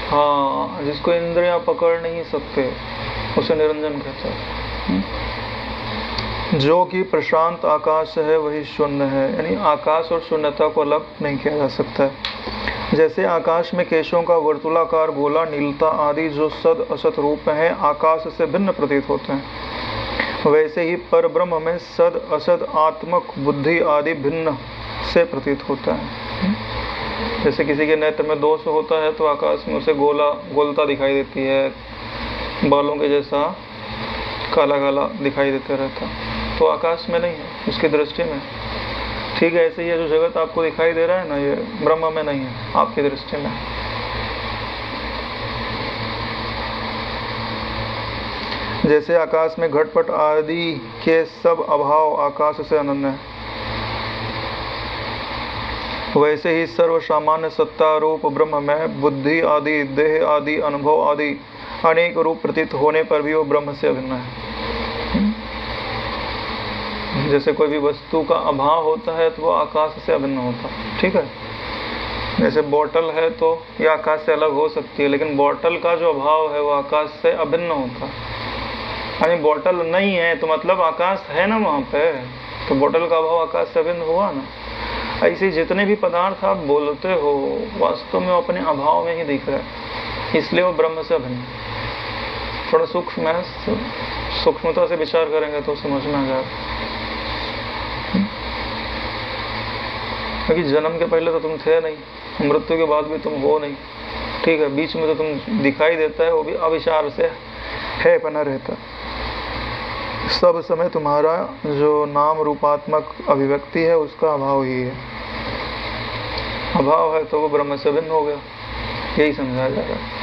हाँ, जिसको इंद्रियां पकड़ नहीं सकते उसे निरंजन कहते हैं। जो कि प्रशांत आकाश है वही शून्य है, यानी आकाश और शून्यता को अलग नहीं किया जा सकता है। जैसे आकाश में केशों का वर्तुलाकार गोला, नीलता आदि जो सद असत रूप हैं आकाश से भिन्न प्रतीत होते हैं, वैसे ही पर ब्रह्म में सद असद आत्मक बुद्धि आदि भिन्न से प्रतीत होता है। जैसे किसी के नेत्र में दोष होता है तो आकाश में उसे गोलता दिखाई देती है, बालों के जैसा काला काला दिखाई देते रहता, तो आकाश में नहीं है, उसकी दृष्टि में। ठीक है, ऐसे ही है जो जगत आपको दिखाई दे रहा है ना, ये ब्रह्म में नहीं है, आपकी दृष्टि में। जैसे आकाश में घटपट आदि के सब अभाव आकाश से अनन्य है, वैसे ही सर्व सामान्य सत्ता रूप ब्रह्म में बुद्धि आदि, देह आदि, अनुभव आदि अनेक रूप प्रतीत होने पर भी वो ब्रह्म से अभिन्न है। जैसे कोई भी वस्तु का अभाव होता है तो वो आकाश से अभिन्न होता है। ठीक है, जैसे बोतल है तो ये आकाश से अलग हो सकती है, लेकिन बोतल का जो अभाव है वो आकाश से अभिन्न होता है। यानी बोतल नहीं है तो मतलब आकाश है ना वहाँ पे, तो बोतल का अभाव आकाश से अभिन्न हुआ ना। ऐसे जितने भी पदार्थ आप बोलते हो वास्तव में वो अपने अभाव में ही दिख रहा है, इसलिए वो ब्रह्म से अभिन्न। थोड़ा सूक्ष्म है, सूक्ष्मता से विचार करेंगे तो समझ में आ जाएगा। क्योंकि जन्म के पहले तो तुम थे नहीं, मृत्यु के बाद भी तुम हो नहीं। ठीक है, बीच में तो तुम दिखाई देता है, वो भी अविचार से है बना रहता। सब समय तुम्हारा जो नाम रूपात्मक अभिव्यक्ति है उसका अभाव ही है। अभाव है तो वो ब्रह्म से भिन्न हो गया, यही समझाया जा रहा है।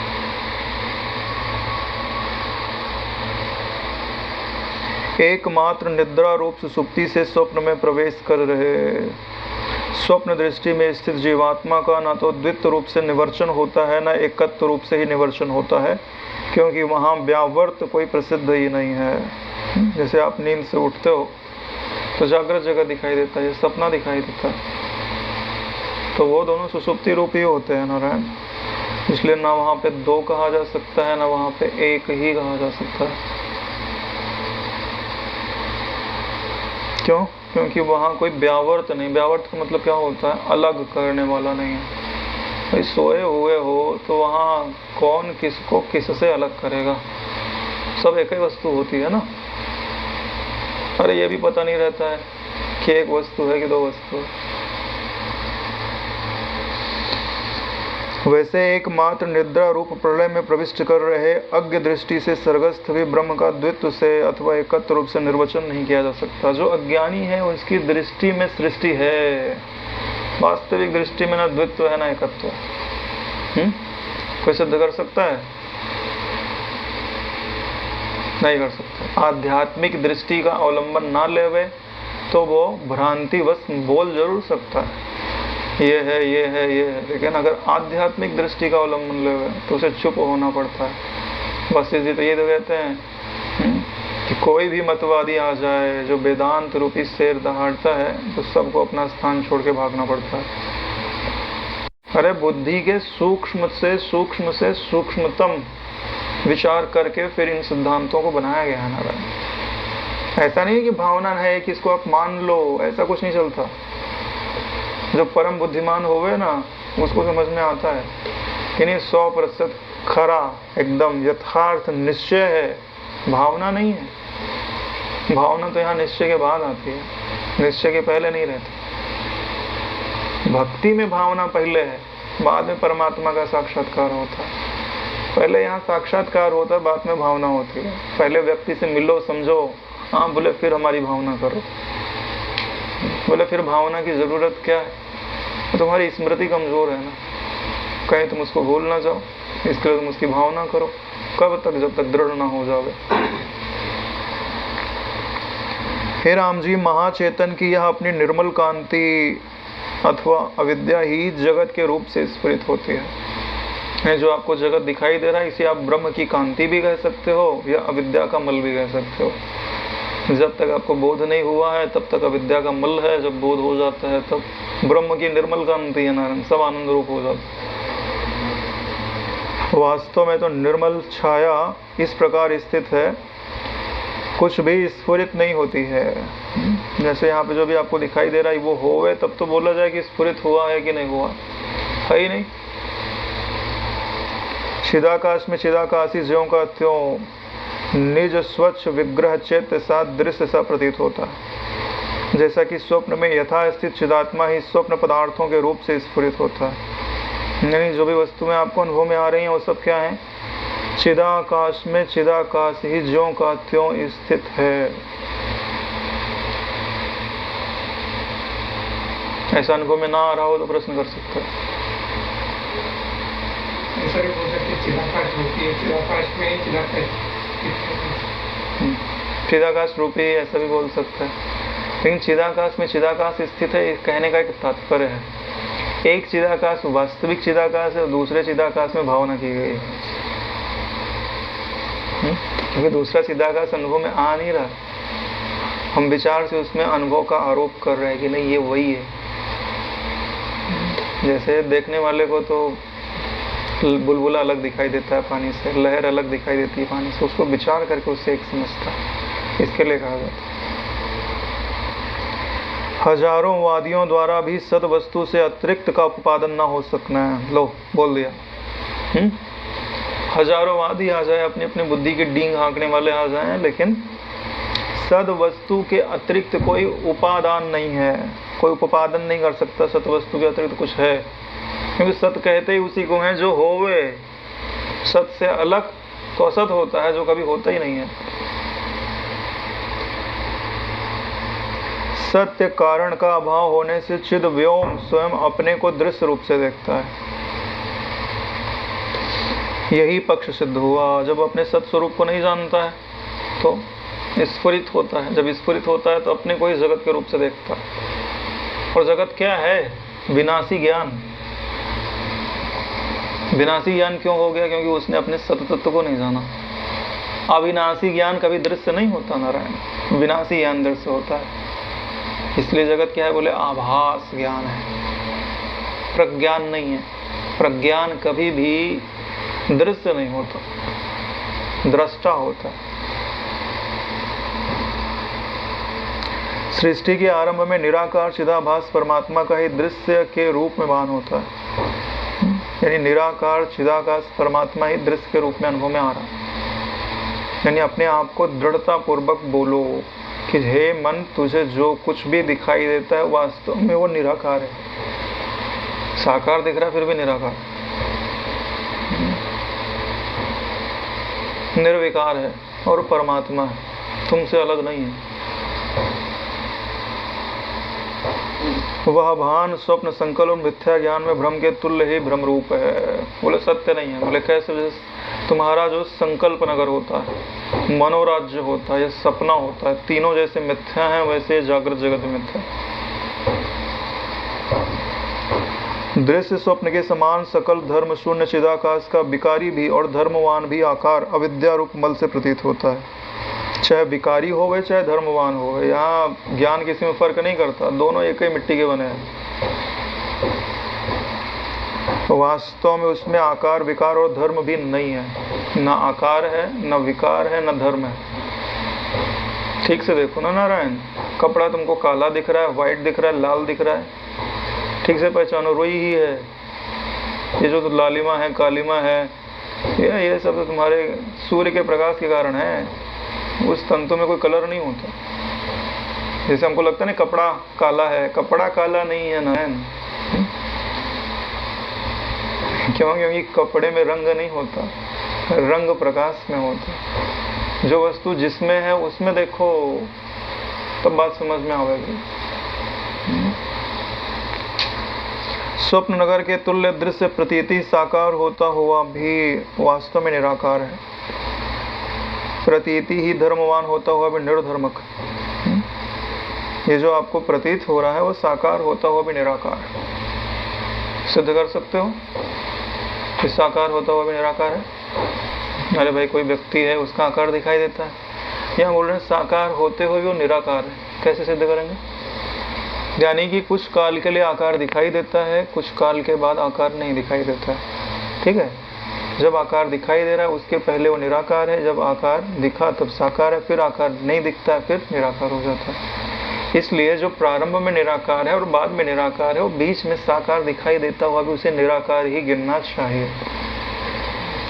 एकमात्र निद्रा रूप सुसुप्ति से स्वप्न में प्रवेश कर रहे स्वप्न दृष्टि में स्थित जीवात्मा का ना तो द्वित्व रूप से निवर्चन होता है ना एकत्व रूप से ही निवर्चन होता है, क्योंकि वहाँ व्यावर्त कोई प्रसिद्ध ही नहीं है। जैसे आप नींद से उठते हो तो जागृत जगह दिखाई देता है, सपना दिखाई देता है, तो वो दोनों सुसुप्ति रूप ही होते हैं नारायण। इसलिए ना वहाँ पे दो कहा जा सकता है ना वहाँ पे एक ही कहा जा सकता है। क्यों? क्योंकि वहाँ कोई व्यावर्त नहीं। व्यावर्त का मतलब क्या होता है? अलग करने वाला नहीं है। भाई सोए हुए हो तो वहाँ कौन किसको किससे अलग करेगा? सब एक ही वस्तु होती है ना। अरे ये भी पता नहीं रहता है कि एक वस्तु है कि दो वस्तु है। वैसे एकमात्र निद्रा रूप प्रलय में प्रविष्ट कर रहे अज्ञ दृष्टि से सर्गस्थ भी ब्रह्म का द्वित्व से अथवा एकत्र रूप से निर्वचन नहीं किया जा सकता। जो अज्ञानी है उसकी दृष्टि में सृष्टि है, वास्तविक दृष्टि में ना द्वित्व है ना एकत्व है। कोई सिद्ध कर सकता है? नहीं कर सकता। आध्यात्मिक दृष्टि का अवलंबन ना लेवे तो वो भ्रांतिवश बोल जरूर सकता है, ये है ये है ये है, लेकिन अगर आध्यात्मिक दृष्टि का अवलंबन लेवे तो उसे चुप होना पड़ता है। बस इसी तो ये तो कहते हैं कि कोई भी मतवादी आ जाए जो वेदांत रूपी शेर दहाड़ता है तो सबको अपना स्थान छोड़ के भागना पड़ता है। अरे बुद्धि के सूक्ष्म से सूक्ष्मतम विचार करके फिर इन सिद्धांतों को बनाया गया है नारायण। ऐसा नहीं है कि भावना है कि इसको आप मान लो, ऐसा कुछ नहीं चलता। जो परम बुद्धिमान होवे ना उसको समझ में आता है कि नहीं 100% खरा एकदम यथार्थ निश्चय है, भावना नहीं है। भावना तो यहाँ निश्चय के बाद आती है, निश्चय के पहले नहीं रहती। भक्ति में भावना पहले है, बाद में परमात्मा का साक्षात्कार होता है। पहले यहाँ साक्षात्कार होता है, बाद में भावना होती है। पहले व्यक्ति से मिलो समझो, हाँ बोले फिर हमारी भावना करो। बोले फिर भावना की जरूरत क्या है? तुम्हारी स्मृति कमजोर है ना, कहीं तुम उसको भूल ना जाओ, इसके लिए तुम उसकी भावना करो। कब तक? जब तक दृढ़ ना हो जाओगे। हे राम जी, महाचेतन की यह अपनी निर्मल कांति अथवा अविद्या ही जगत के रूप से स्फुरित होती है। जो आपको जगत दिखाई दे रहा है इसे आप ब्रह्म की कांति भी कह सकते हो या अविद्या का मल भी कह सकते हो। जब तक आपको बोध नहीं हुआ है तब तक अविद्या का मल है, जब बोध हो जाता है तब ब्रह्म की निर्मल कांति है नारायण, सब आनंद रूप हो जाता है। वास्तव में तो निर्मल छाया इस प्रकार स्थित है, कुछ भी स्फुरित नहीं होती है। जैसे यहाँ पे जो भी आपको दिखाई दे रहा है वो होवे तब तो बोला जाए कि स्फुरित हुआ है कि नहीं हुआ है ही नहीं। चिदाकाश में चिदाकाशी ज्यों का त्यों निज स्वच्छ विग्रह चैत्य सा दृश्य सा प्रतीत होता है। जैसा कि स्वप्न में यथास्थित चिदात्मा ही स्वप्न पदार्थों के रूप से स्फुरित होता है। यानी जो भी वस्तुएं आपको अनुभव में आ रही हैं वो सब क्या है? चिदाकाश में चिदाकाश ही ज्यों का त्यों स्थित है। ऐसा अनुभव में ना आ रहा हो तो प्रश्न कर सकते हैं।
ऐसा भी बोल सकते चिदाकाश रूपी है, चिदाकाश में चिदाकाश
चिदाकाश रूपी ऐसा भी बोल सकता है, लेकिन चिदाकाश में चिदाकाश स्थित है कहने का एक तात्पर्य है। एक चिदाकाश वास्तविक चिदाकाश है और दूसरे चिदाकाश में भावना की गई है। क्योंकि दूसरा चिदाकाश अनुभव में आ नहीं रहा, हम विचार से उसमें अनुभव का आरोप कर रहे हैं कि नहीं ये वही है। जैसे देखने वाले को तो बुलबुला अलग दिखाई देता है पानी से, लहर अलग दिखाई देती है पानी से, उसको विचार करके उससे एक समझता है, इसके लिए कहा जाता है। हजारों वादियों द्वारा भी सद वस्तु से अतिरिक्त का उत्पादन ना हो सकना है। लो बोल दिया। हजारों वादी आ जाए, अपनी अपनी बुद्धि की डींग हाँकने वाले आ जाएं, लेकिन सद वस्तु के अतिरिक्त कोई उपादान नहीं है, कोई उपादान नहीं कर सकता सत वस्तु के अतिरिक्त कुछ है। क्योंकि सत कहते ही उसी को है जो होवे, सत से अलग तो असत होता है जो कभी होता ही नहीं है। सत्य कारण का अभाव होने से चिद व्योम स्वयं अपने को दृश्य रूप से देखता है। यही पक्ष सिद्ध हुआ। जब अपने सत स्वरूप को नहीं जानता है तो स्फुरित होता है, जब स्फुरित होता है तो अपने को ही जगत के रूप से देखता है। और जगत क्या है? विनाशी ज्ञान। विनाशी ज्ञान क्यों हो गया? क्योंकि उसने अपने सत तत्व को नहीं जाना। अविनाशी ज्ञान कभी दृश्य नहीं होता नारायण, विनाशी ज्ञान दृश्य होता है। इसलिए जगत क्या है? बोले आभास ज्ञान है, प्रज्ञान नहीं है। प्रज्ञान कभी भी दृश्य नहीं होता, दृष्टा होता है। सृष्टि के आरंभ में निराकार चिदाभास परमात्मा का ही दृश्य के रूप में भान होता है। यानी निराकार चिदाकाश परमात्मा ही दृश्य के रूप में अनुभव में आ रहा है। यानी अपने आप को दृढ़ता पूर्वक बोलो कि हे मन, तुझे जो कुछ भी दिखाई देता है वास्तव में वो निराकार है। साकार दिख रहा है फिर भी निराकार, निर्विकार है और परमात्मा है, तुमसे अलग नहीं है। वह भान स्वप्न संकल्प और मिथ्या ज्ञान में भ्रम के तुल्य ही भ्रम रूप है। बोले सत्य नहीं है। बोले कैसे? तुम्हारा जो संकल्प नगर होता है, मनोराज्य होता है, या सपना होता है, तीनों जैसे मिथ्या हैं वैसे जागृत जगत मिथ्या। दृश्य स्वप्न के समान सकल धर्म शून्य चिदाकाश का विकारी भी और धर्मवान भी आकार अविद्या रूप मल से प्रतीत होता है। चाहे विकारी हो गए चाहे धर्मवान हो गए, यहाँ ज्ञान किसी में फर्क नहीं करता, दोनों एक ही मिट्टी के बने हैं। वास्तव में उसमें आकार विकार और धर्म भी नहीं है, ना आकार है ना विकार है ना धर्म है। ठीक से देखो ना नारायण, कपड़ा तुमको काला दिख रहा है, व्हाइट दिख रहा है, लाल दिख रहा है, ठीक से पहचानो रोई ही है। ये जो तो लालिमा है कालिमा है, ये सब तो तुम्हारे सूर्य के प्रकाश के कारण है। उस तंतु में कोई कलर नहीं होता। जैसे हमको लगता है ना कपड़ा काला है, कपड़ा काला नहीं है ना। क्यों? क्योंकि कपड़े में रंग नहीं होता, रंग प्रकाश में होता। जो वस्तु जिसमें है उसमें देखो तब बात समझ में आएगी। स्वप्न नगर के तुल्य दृश्य प्रतीति साकार होता हुआ भी वास्तव में निराकार है। प्रतीति ही धर्मवान होता हुआ भी निर्धर्मक। ये जो आपको प्रतीत हो रहा है वो साकार होता हुआ भी निराकार है। सिद्ध कर सकते हो कि साकार होता हुआ भी निराकार है? अरे भाई कोई व्यक्ति है उसका आकार दिखाई देता है, यहाँ बोल रहे हैं साकार होते हुए भी वो निराकार है। कैसे सिद्ध करेंगे? यानी कि कुछ काल के लिए आकार दिखाई देता है, कुछ काल के बाद आकार नहीं दिखाई देता है। ठीक है, जब आकार दिखाई दे रहा है उसके पहले वो निराकार है, जब आकार दिखा तब साकार है, फिर आकार नहीं दिखता है फिर निराकार हो जाता है। इसलिए जो प्रारंभ में निराकार है और बाद में निराकार है, वो बीच में साकार दिखाई देता हुआ भी उसे निराकार ही गिनना चाहिए।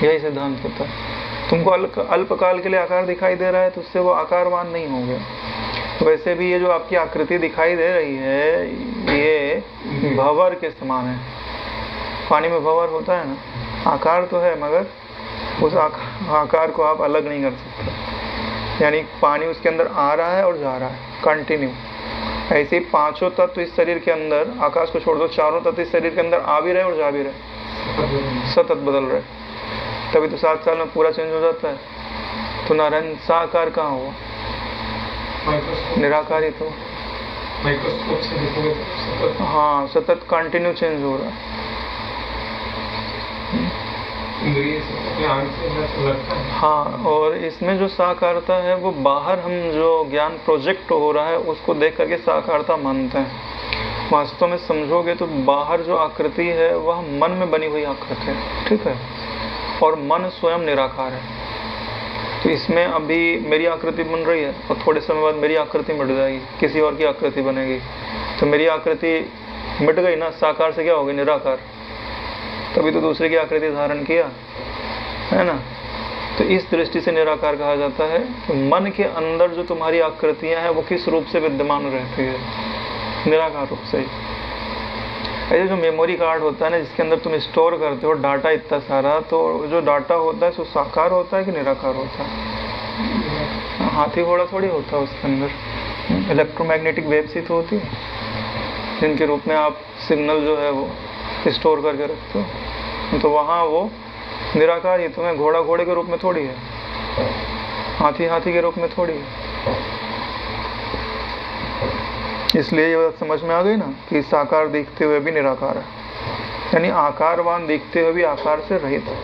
यही सिद्धांत होता है। तुमको अल्पकाल के लिए आकार दिखाई दे रहा है तो उससे वो आकारवान नहीं हो गया। वैसे भी ये जो आपकी आकृति दिखाई दे रही है ये भंवर के समान है। पानी में भंवर होता है ना, आकार तो है मगर उस आकार को आप अलग नहीं कर सकते। यानी पानी उसके अंदर आ रहा है और जा रहा है कंटिन्यू। ऐसे ही पांचों तत्व इस शरीर के अंदर, आकाश को छोड़ दो, चारों तत्व इस शरीर के अंदर आ भी रहे और जा भी रहे, सतत बदल रहे। तभी तो 7 साल में पूरा चेंज हो जाता है। तो नारायण साकार कहाँ हुआ? निराकार ही तो।
माइक्रोस्कोप से देखोगे तो सतत,
हाँ सतत कंटिन्यू चेंज हो रहा है। हाँ, और इसमें जो साकारता है वो बाहर हम जो ज्ञान प्रोजेक्ट हो रहा है उसको देख करके साकारता मानते हैं। वास्तव में समझोगे तो बाहर जो आकृति है वह मन में बनी हुई आकृति है। ठीक है, और मन स्वयं निराकार है। तो इसमें अभी मेरी आकृति बन रही है और थोड़े समय बाद मेरी आकृति मिट जाएगी, किसी और की आकृति बनेगी। तो मेरी आकृति मिट गई ना, साकार से क्या होगी? निराकार। तभी तो दूसरे की आकृति धारण किया है ना। तो इस दृष्टि से निराकार कहा जाता है कि मन के अंदर जो तुम्हारी आकृतियां हैं वो किस रूप से विद्यमान रहती है? निराकार रूप से। ऐसे जो मेमोरी कार्ड होता है ना जिसके अंदर तुम स्टोर करते हो डाटा इतना सारा, तो जो डाटा होता है वो साकार होता है कि निराकार होता है? हाथी घोड़ा थोड़ी होता है उसके अंदर, इलेक्ट्रोमैग्नेटिक वेव्स ही तो होती है जिनके रूप में आप सिग्नल जो है वो स्टोर करके रखते हो। तो वहाँ वो निराकार ही तुम्हें, घोड़ा घोड़े के रूप में थोड़ी है, हाथी हाथी के रूप में थोड़ी है। इसलिए ये बात समझ में आ गई ना कि साकार दिखते हुए भी निराकार है, यानी आकारवान दिखते हुए भी आकार से रहित है।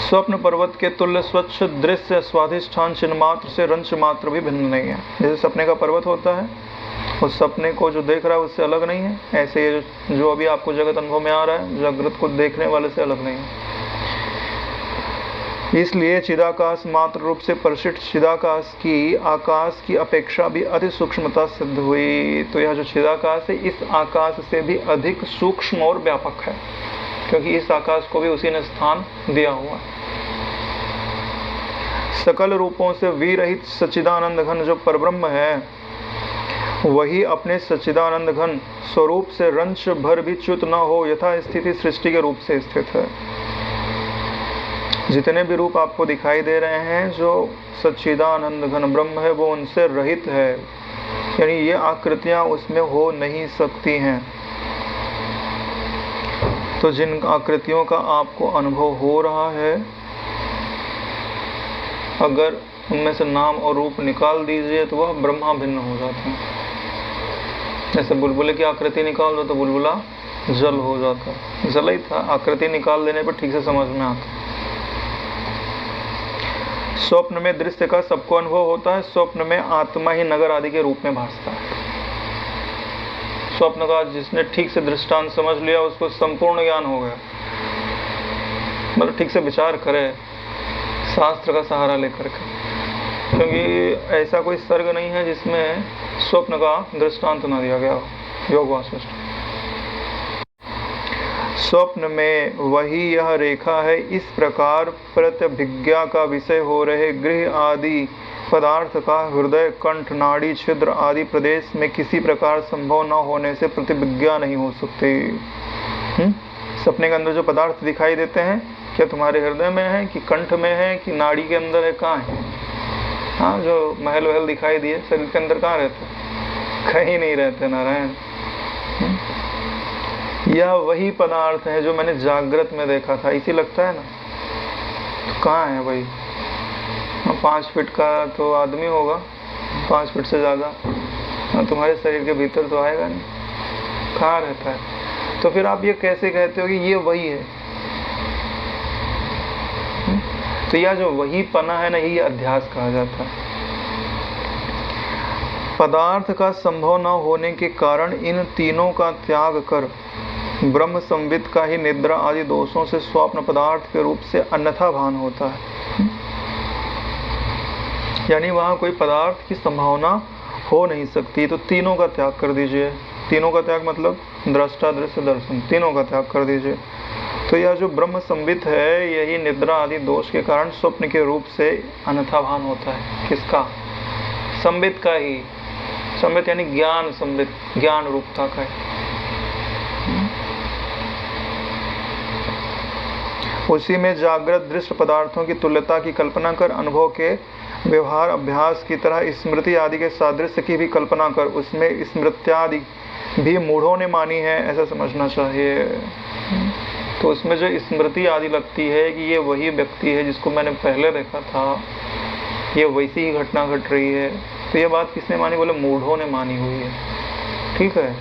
स्वप्न पर्वत के तुल्य स्वच्छ दृश्य स्वाधिष्ठान चिन्ह मात्र से रंच मात्र भी भिन्न नहीं है। जैसे सपने का पर्वत होता है, उस सपने को जो देख रहा है उससे अलग नहीं है, ऐसे ये जो अभी आपको जगत अनुभव में आ रहा है जागृत को देखने वाले से अलग नहीं है। इसलिए चिदाकाश मात्र रूप से परिचित चिदाकाश की आकाश की अपेक्षा भी अति सूक्ष्मता सिद्ध हुई। तो यह जो चिदाकाश है इस आकाश से भी अधिक सूक्ष्म और व्यापक है, क्योंकि इस आकाश को भी उसी ने स्थान दिया हुआ है। सकल रूपों से विरहित सच्चिदानंद घन जो परब्रह्म है, वही अपने सच्चिदानंद घन स्वरूप से रंश भर भी च्युत न हो यथा स्थिति सृष्टि के रूप से स्थित है। जितने भी रूप आपको दिखाई दे रहे हैं, जो सच्चिदानंद घन ब्रह्म है वो उनसे रहित है, यानी ये आकृतियां उसमें हो नहीं सकती हैं। तो जिन आकृतियों का आपको अनुभव हो रहा है, अगर उनमें से नाम और रूप निकाल दीजिए तो वह ब्रह्मा भिन्न हो जाते हैं। जैसे बुलबुले की आकृति निकाल दो तो बुलबुला जल हो जाता, जल ही था, आकृति निकाल देने पर ठीक से समझ में आता। स्वप्न में दृश्य का सबको अनुभव होता है। स्वप्न में आत्मा ही नगर आदि के रूप में भासता है। स्वप्न का जिसने ठीक से दृष्टांत समझ लिया उसको संपूर्ण ज्ञान हो गया। मतलब ठीक से विचार करे शास्त्र का सहारा लेकर के, क्योंकि ऐसा कोई सर्ग नहीं है जिसमें स्वप्न का दृष्टांत न दिया गया हो। योग वासिष्ठ। स्वप्न में वही यह रेखा है, इस प्रकार प्रतिभिज्ञा का विषय हो रहे गृह आदि पदार्थ का हृदय, कंठ, नाड़ी, छिद्र आदि प्रदेश में किसी प्रकार संभव न होने से प्रतिभिज्ञा नहीं हो सकती। सपने के अंदर जो पदार्थ दिखाई देते हैं, क्या तुम्हारे हृदय में है कि कंठ में है कि नाड़ी के अंदर है, कहाँ है? हाँ, जो महल वहल दिखाई दिए शरीर के अंदर कहाँ रहते? कहीं नहीं रहते नारायण। यह वही पदार्थ है जो मैंने जागृत में देखा था, इसी लगता है ना। तो कहाँ है भाई? 5 फीट का तो आदमी होगा, 5 फीट से ज़्यादा, तुम्हारे शरीर के भीतर तो आएगा नहीं, कहाँ रहता है? तो फिर आप ये कैसे कहते हो कि ये वही है? तो यह जो वही पना है ना, यही अध्यास कहा जाता है। पदार्थ का संभव न होने के कारण इन तीनों का त्याग कर ब्रह्म संवित का ही निद्रा आदि दोषों से स्वप्न पदार्थ के रूप से अन्यथा भान होता है। यानी वहाँ कोई पदार्थ की संभावना हो नहीं सकती। तो तीनों का त्याग कर दीजिए। तीनों का त्याग मतलब दृष्टा, दृश्य, दर्शन, तीनों का त्याग कर दीजिए। तो यह जो ब्रह्म संवित है, यही निद्रा आदि दोष के कारण स्वप्न के रूप से अन्यथा भान होता है। किसका? संवित का ही। संवित यानी ज्ञान संवित, ज्ञान रूपता का है। उसी में जागृत दृश्य पदार्थों की तुल्यता की कल्पना कर, अनुभव के व्यवहार अभ्यास की तरह स्मृति आदि के सादृश्य की भी कल्पना कर, उसमें स्मृत्यादि भी मूढ़ों ने मानी है, ऐसा समझना चाहिए। तो उसमें जो स्मृति आदि लगती है कि ये वही व्यक्ति है जिसको मैंने पहले देखा था, ये वैसी ही घटना घट रही है, तो ये बात किसने मानी? बोले मूढ़ों ने मानी हुई है। ठीक है।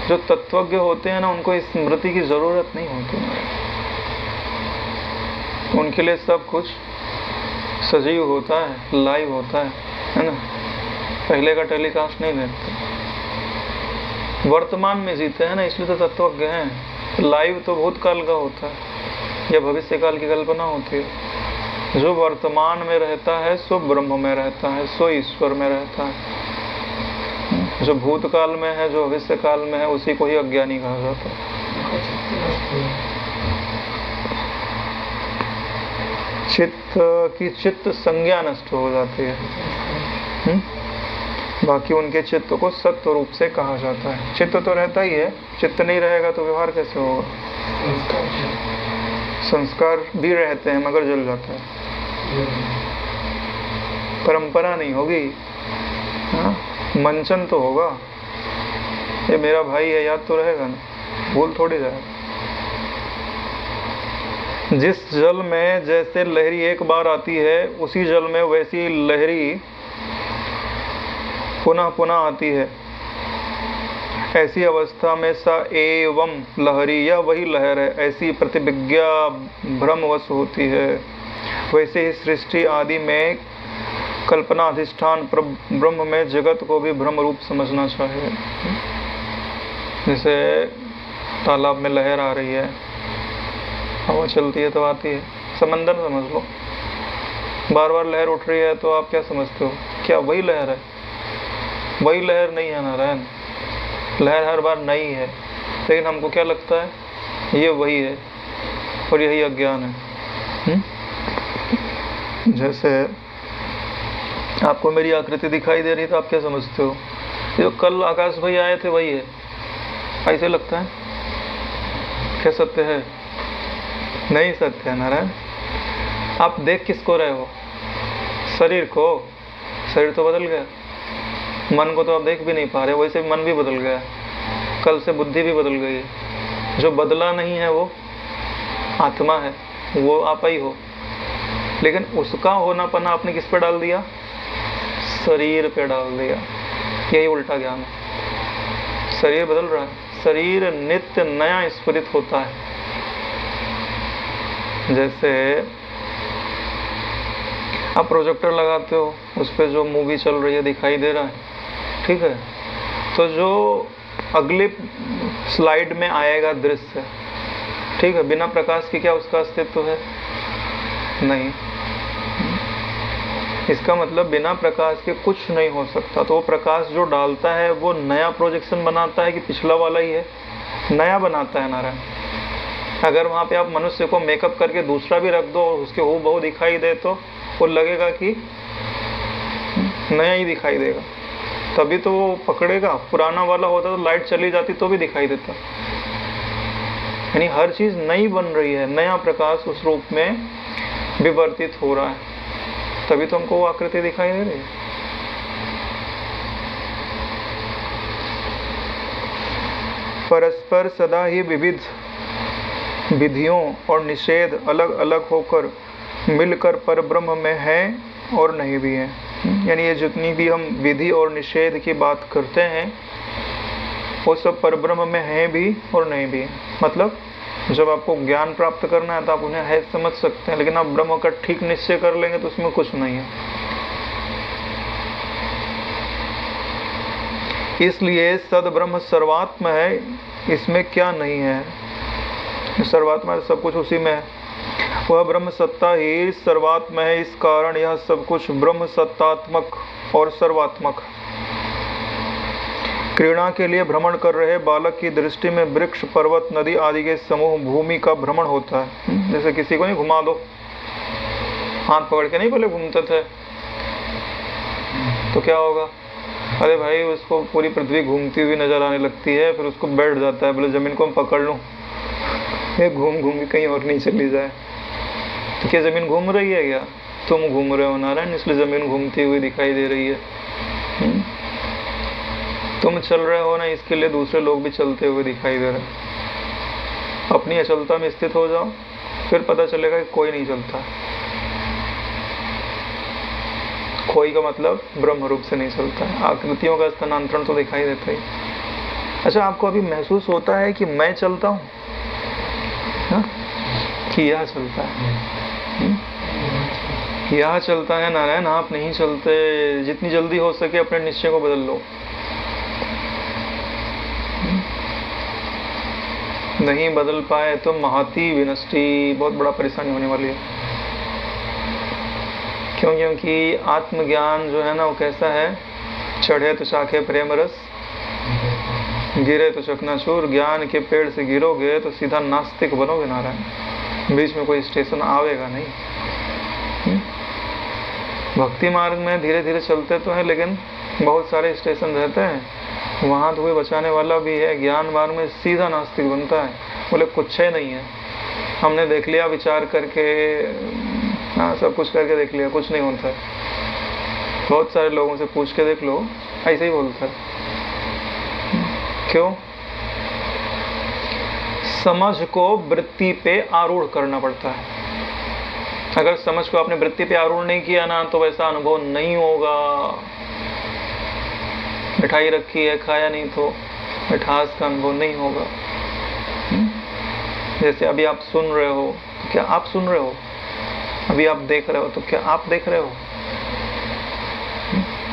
जो तत्वज्ञ होते हैं ना, उनको स्मृति की जरूरत नहीं होती, उनके लिए सब कुछ सजीव होता है, लाइव होता है ना। पहले का टेलीकास्ट नहीं देखते, वर्तमान में जीते हैं ना, इसलिए तो तत्वज्ञ हैं। लाइव तो भूतकाल का होता है या भविष्य काल की कल्पना होती है। जो वर्तमान में रहता है सो ब्रह्म में रहता है, सो ईश्वर में रहता है। जो भूतकाल में है, जो भविष्य काल में है, उसी को ही अज्ञानी कहा जाता है। चित्त की चित्त संज्ञा नष्ट हो जाती है। बाकी उनके चित्त को सत्य रूप से कहा जाता है। चित्त तो रहता ही है, चित्त नहीं रहेगा तो व्यवहार कैसे होगा? संस्कार भी रहते हैं मगर जल जाता है, परंपरा नहीं होगी। हाँ, मंचन तो होगा, ये मेरा भाई है, याद तो रहेगा ना, भूल थोड़ी जाएगा। जिस जल में जैसे लहरी एक बार आती है, उसी जल में वैसी लहरी पुनः पुनः आती है। ऐसी अवस्था में सा एवं लहरी, यह वही लहर है, ऐसी प्रतिभिज्ञा भ्रमवश होती है। वैसे ही सृष्टि आदि में कल्पना अधिष्ठान ब्रह्म में जगत को भी भ्रम रूप समझना चाहिए। जैसे तालाब में लहर आ रही है, हवा चलती है तो आती है, समंदर समझ लो, बार बार लहर उठ रही है तो आप क्या समझते हो? क्या वही लहर है? वही लहर नहीं है नारायण, लहर हर बार नई है, लेकिन हमको क्या लगता है ये वही है, और यही अज्ञान है। जैसे आपको मेरी आकृति दिखाई दे रही है तो आप क्या समझते हो? जो कल आकाश भाई आए थे वही है, ऐसे लगता है? क्या सत्य है? नहीं सत्य है नारायण। आप देख किसको रहे हो? शरीर को। शरीर तो बदल गया, मन को तो आप देख भी नहीं पा रहे, वैसे मन भी बदल गया, कल से बुद्धि भी बदल गई। जो बदला नहीं है वो आत्मा है, वो आप ही हो, लेकिन उसका होना पना आपने किस पे डाल दिया? शरीर पे डाल दिया। यही उल्टा ज्ञान है। शरीर बदल रहा है, शरीर नित्य नया स्फुरित होता है। जैसे आप प्रोजेक्टर लगाते हो, उस पर जो मूवी चल रही है दिखाई दे रहा है, ठीक है, तो जो अगले स्लाइड में आएगा दृश्य, ठीक है, बिना प्रकाश के क्या उसका अस्तित्व है? नहीं। इसका मतलब बिना प्रकाश के कुछ नहीं हो सकता। तो वो प्रकाश जो डालता है वो नया प्रोजेक्शन बनाता है कि पिछला वाला ही है? नया बनाता है नारायण। अगर वहाँ पे आप मनुष्य को मेकअप करके दूसरा भी रख दो और उसके हूबहू दिखाई दे तो वो लगेगा कि नया ही दिखाई देगा, तभी तो वो पकड़ेगा। पुराना वाला होता तो लाइट चली जाती तो भी दिखाई देता। यानी हर चीज नई बन रही है, नया प्रकाश उस रूप में विवर्तित हो रहा है, तभी तो हमको वो आकृति दिखाई दे रही है। परस्पर सदा ही विविध विधियों और निषेध अलग अलग होकर मिलकर परब्रह्म में है और नहीं भी है। यानी ये जितनी भी हम विधि और निषेध की बात करते हैं वो सब परब्रह्म में है भी और नहीं भी है। मतलब जब आपको ज्ञान प्राप्त करना है तो आप उन्हें है समझ सकते हैं, लेकिन आप ब्रह्म का ठीक निश्चय कर लेंगे तो उसमें कुछ नहीं है। इसलिए सद्ब्रह्म सर्वात्म है, इसमें क्या नहीं है? सर्वात्मा सब कुछ उसी में है। वह ब्रह्म सत्ता ही सर्वात्म है, इस कारण यह सब कुछ ब्रह्म सत्तात्मक और सर्वात्मक। क्रीड़ा के लिए भ्रमण कर रहे बालक की दृष्टि में वृक्ष, पर्वत, नदी आदि के समूह भूमि का भ्रमण होता है। जैसे किसी को नहीं घुमा दो, हाथ पकड़ के नहीं पहले घूमते थे, तो क्या होगा? अरे भाई उसको पूरी पृथ्वी घूमती हुई नजर आने लगती है, फिर उसको बैठ जाता है, बोले जमीन को हम पकड़ लूं, ये घूम घूम के कहीं और नहीं चली जाए। तो क्या जमीन घूम रही है क्या? तुम घूम रहे हो नारायण, इसलिए जमीन घूमती हुई दिखाई दे रही है। तुम चल रहे हो ना, इसके लिए दूसरे लोग भी चलते हुए दिखाई दे रहे हैं। अपनी अचलता में स्थित हो जाओ, फिर पता चलेगा कि कोई नहीं चलता। कोई का मतलब ब्रह्म रूप से नहीं चलता है, आकृतियों का स्थानांतरण तो दिखाई देता ही। अच्छा, आपको अभी महसूस होता है कि मैं चलता हूँ कि यह चलता है? यह चलता है नारायण, आप नहीं चलते। जितनी जल्दी हो सके अपने निश्चय को बदल लो। नहीं बदल पाए तो महती विनष्टि, बहुत बड़ा परेशानी होने वाली है। क्यों? क्योंकि आत्मज्ञान जो है ना वो कैसा है? चढ़े तो शाखे प्रेम रस, गिरे तो चकनाचूर। ज्ञान के पेड़ से गिरोगे तो सीधा नास्तिक बनोगे नारायण, बीच में कोई स्टेशन आवेगा नहीं। भक्ति मार्ग में धीरे धीरे चलते तो हैं, लेकिन बहुत सारे स्टेशन रहते हैं, वहाँ तो कोई बचाने वाला भी है। ज्ञान मार्ग में सीधा नास्तिक बनता है, बोले कुछ ही नहीं है, हमने देख लिया विचार करके, हाँ सब कुछ करके देख लिया, कुछ नहीं होता है। बहुत सारे लोगों से पूछ के देख लो, ऐसे ही बोलता है। क्यों? समझ को वृत्ति पे आरूढ़ करना पड़ता है। अगर समझ को आपने वृत्ति पे आरूढ़ नहीं किया ना तो वैसा अनुभव नहीं होगा। मिठाई रखी है, खाया नहीं तो मिठास का अनुभव नहीं होगा। जैसे अभी आप सुन रहे हो तो क्या आप सुन रहे हो? अभी आप देख रहे हो तो क्या आप देख रहे हो?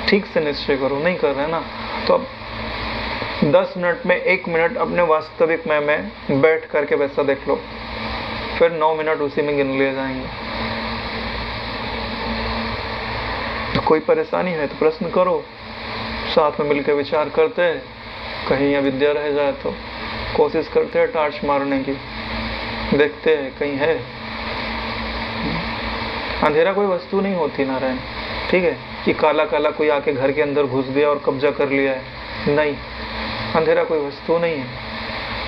ठीक से निश्चय करो, नहीं कर रहे ना तो अब 10 मिनट में 1 मिनट अपने वास्तविक मैं में बैठ करके वैसा देख लो, फिर 9 मिनट उसी में गिन लिए जाएंगे। तो कोई परेशानी है तो प्रश्न करो, साथ में मिलकर विचार करते हैं। कहीं अविद्या रह जाए तो कोशिश करते हैं टार्च मारने की, देखते हैं कहीं है। अंधेरा कोई वस्तु नहीं होती नारायण, ठीक है, कि काला काला कोई आके घर के अंदर घुस गया और कब्जा कर लिया है, नहीं, अंधेरा कोई वस्तु नहीं है।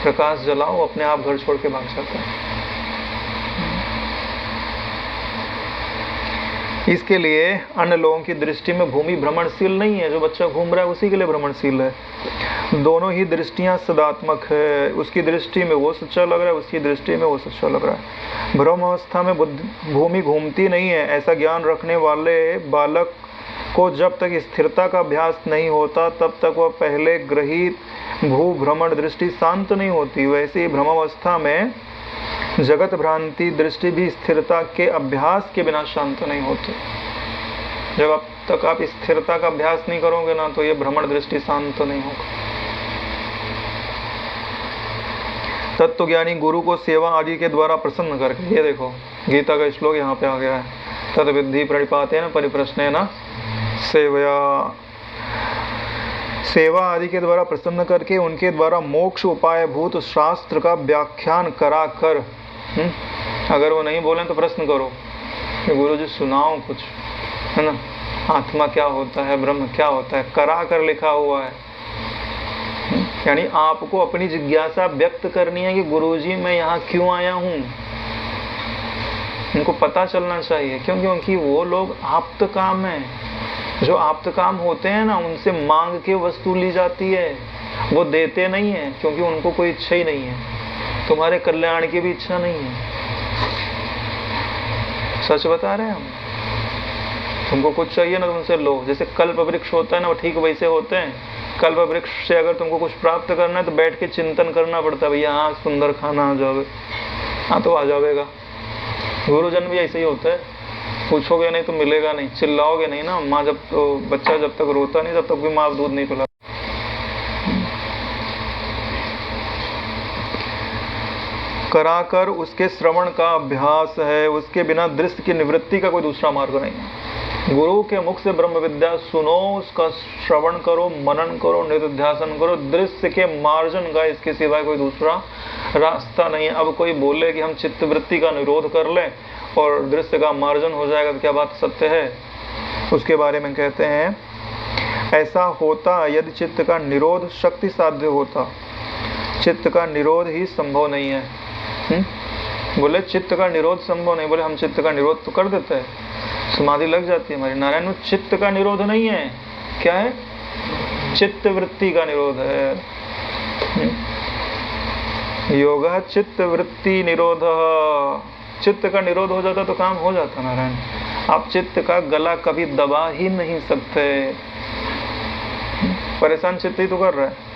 प्रकाश जलाओ, अपने आप घर छोड़ के भाग जाता है। इसके लिए अन्य लोगों की दृष्टि में भूमि भ्रमणशील नहीं है, जो बच्चा घूम रहा है उसी के लिए भ्रमणशील है। दोनों ही दृष्टियां सदात्मक है, उसकी दृष्टि में वो सच्चा लग रहा है, उसकी दृष्टि में वो सच्चा लग रहा है। भ्रम अवस्था में भूमि घूमती नहीं है, ऐसा ज्ञान रखने वाले बालक को जब तक स्थिरता का अभ्यास नहीं होता तब तक वह पहले ग्रहित भू भ्रमण दृष्टि शांत नहीं होती। वैसे ही भ्रमावस्था में जगत भ्रांति दृष्टि भी स्थिरता के अभ्यास के बिना शांत नहीं होती। जब अब तक आप स्थिरता का अभ्यास नहीं करोगे ना, तो ये भ्रमण दृष्टि शांत नहीं होगा। तत्वज्ञानी गुरु को सेवा आदि के द्वारा प्रसन्न करके, ये देखो गीता का श्लोक यहाँ पे आ गया है, तद विद्धि प्रणिपातेन परिप्रश्नेन सेवया, सेवा आदि के द्वारा प्रसन्न करके उनके द्वारा मोक्ष उपाय भूत शास्त्र का व्याख्यान करा कर, अगर वो नहीं बोले तो प्रश्न करो कि गुरु जी सुनाओ कुछ, है ना, आत्मा क्या होता है, ब्रह्म क्या होता है, करा कर लिखा हुआ है। यानी आपको अपनी जिज्ञासा व्यक्त करनी है कि गुरुजी मैं यहाँ क्यों आया हूँ, उनको पता चलना चाहिए, क्योंकि वो लोग आप्त काम है। जो आप्त काम होते हैं ना, उनसे मांग के वस्तु ली जाती है, वो देते नहीं है, क्योंकि उनको कोई इच्छा ही नहीं है, तुम्हारे कल्याण की भी इच्छा नहीं है। सच बता रहे हैं हम, तुमको कुछ चाहिए ना, तुमसे लो। जैसे कल्प वृक्ष होता है ना, वो ठीक वैसे होते हैं। कल्प वृक्ष से अगर तुमको कुछ प्राप्त करना है तो बैठ के चिंतन करना पड़ता है, भैया हाँ सुंदर खाना आ जावे, हाँ तो आ जाएगा। गुरुजन भी ऐसे ही होता है, पूछोगे नहीं तो मिलेगा नहीं, चिल्लाओगे नहीं ना, माँ जब तो बच्चा जब तक रोता नहीं तब तक भी माँ दूध नहीं पिला। कराकर उसके श्रवण का अभ्यास है, उसके बिना दृश्य की निवृत्ति का कोई दूसरा मार्ग नहीं है। गुरु के मुख से ब्रह्म विद्या सुनो, उसका श्रवण करो, मनन करो, निधिध्यासन करो, दृश्य के मार्जन का इसके सिवाय कोई दूसरा रास्ता नहीं है। अब कोई बोले कि हम चित्तवृत्ति का निरोध कर लें और दृश्य का मार्जन हो जाएगा, तो क्या बात सत्य है? उसके बारे में कहते हैं, ऐसा होता यदि चित्त का निरोध शक्ति साध्य होता, चित्त का निरोध ही संभव नहीं है। बोले चित्त का निरोध संभव नहीं, बोले हम चित्त का निरोध तो कर देते हैं, समाधि लग जाती है हमारी। नारायण में चित्त का निरोध नहीं है, क्या है? चित्त वृत्ति का निरोध है। योगा चित्त वृत्ति निरोध, चित्त का निरोध हो जाता तो काम हो जाता। नारायण आप चित्त का गला कभी दबा ही नहीं सकते, परेशान चित्त ही तो कर रहा है।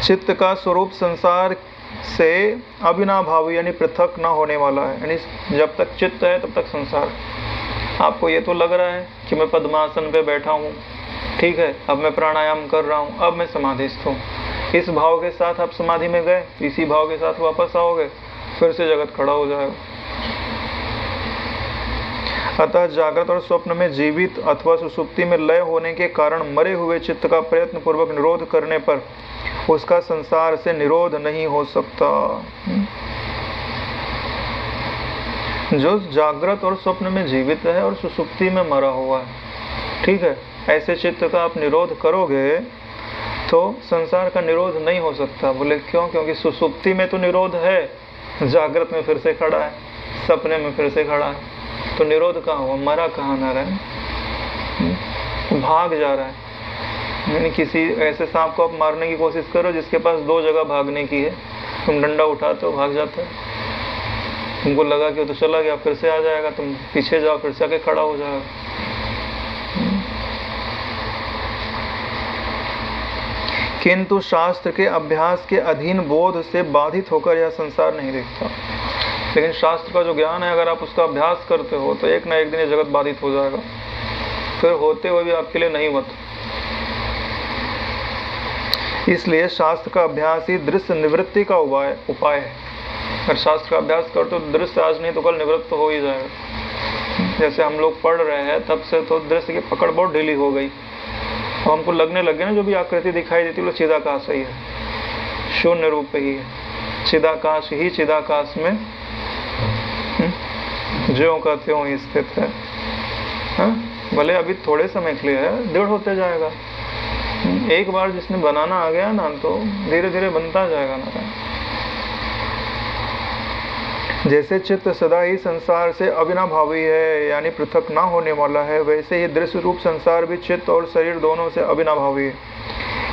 चित्त का स्वरूप संसार से अविनाभावी यानी पृथक ना होने वाला है, यानी जब तक चित्त है तब तक संसार। आपको ये तो लग रहा है कि मैं पद्मासन पे बैठा हूँ, ठीक है, अब मैं प्राणायाम कर रहा हूँ, अब मैं समाधिस्थ हूँ। इस भाव के साथ आप समाधि में गए, इसी भाव के साथ वापस आओगे, फिर से जगत खड़ा हो जाएगा। अतः जागृत और स्वप्न में जीवित अथवा सुषुप्ति में लय होने के कारण मरे हुए चित्त का प्रयत्न पूर्वक निरोध करने पर उसका संसार से निरोध नहीं हो सकता। जो जागृत और स्वप्न में जीवित है और सुषुप्ति में मरा हुआ है, ठीक है, ऐसे चित्त का आप निरोध करोगे तो संसार का निरोध नहीं हो सकता। बोले क्यों? क्योंकि सुषुप्ति में तो निरोध है, जागृत में फिर से खड़ा है, सपने में फिर से खड़ा है, तो निरोध कहाँ हुआ? मरा कहाँ? नारायण भाग जा रहा है। यानी किसी ऐसे सांप को आप मारने की कोशिश करो जिसके पास दो जगह भागने की है, तुम डंडा उठाते हो, भाग जाता है, तुमको लगा कि वो तो चला गया, फिर से आ जाएगा, तुम पीछे जाओ, फिर से आके खड़ा हो जाएगा। किंतु शास्त्र के अभ्यास के अधीन बोध से बाधित होकर यह संसार नहीं दिखता। लेकिन शास्त्र का जो ज्ञान है, अगर आप उसका अभ्यास करते हो तो एक ना एक दिन ये जगत बाधित हो जाएगा, फिर होते हुए भी आपके लिए नहीं होता। इसलिए शास्त्र का अभ्यास ही दृश्य निवृत्ति का उपाय है। अगर शास्त्र का अभ्यास कर तो दृश्य आज नहीं तो कल निवृत्त हो ही जाएगा। जैसे हम लोग पढ़ रहे हैं तब से तो दृश्य की पकड़ बहुत ढीली हो गई, तो हमको लगने लगे ना जो भी आकृति दिखाई देती है चिदाकाश ही है, शून्य रूप ही है। चिदाकाश ही चिदाकाश में ज्यों का त्यों ही स्थित है। हाँ? भले अभी थोड़े समय के लिए है, दृढ़ होते जाएगा। एक बार जिसने बनाना आ गया ना तो धीरे धीरे बनता जाएगा ना। जैसे चित्त सदा ही संसार से अविनाभावी है, यानी पृथक ना होने वाला है, वैसे ही दृश्य रूप संसार भी चित्त और शरीर दोनों से अविनाभावी है।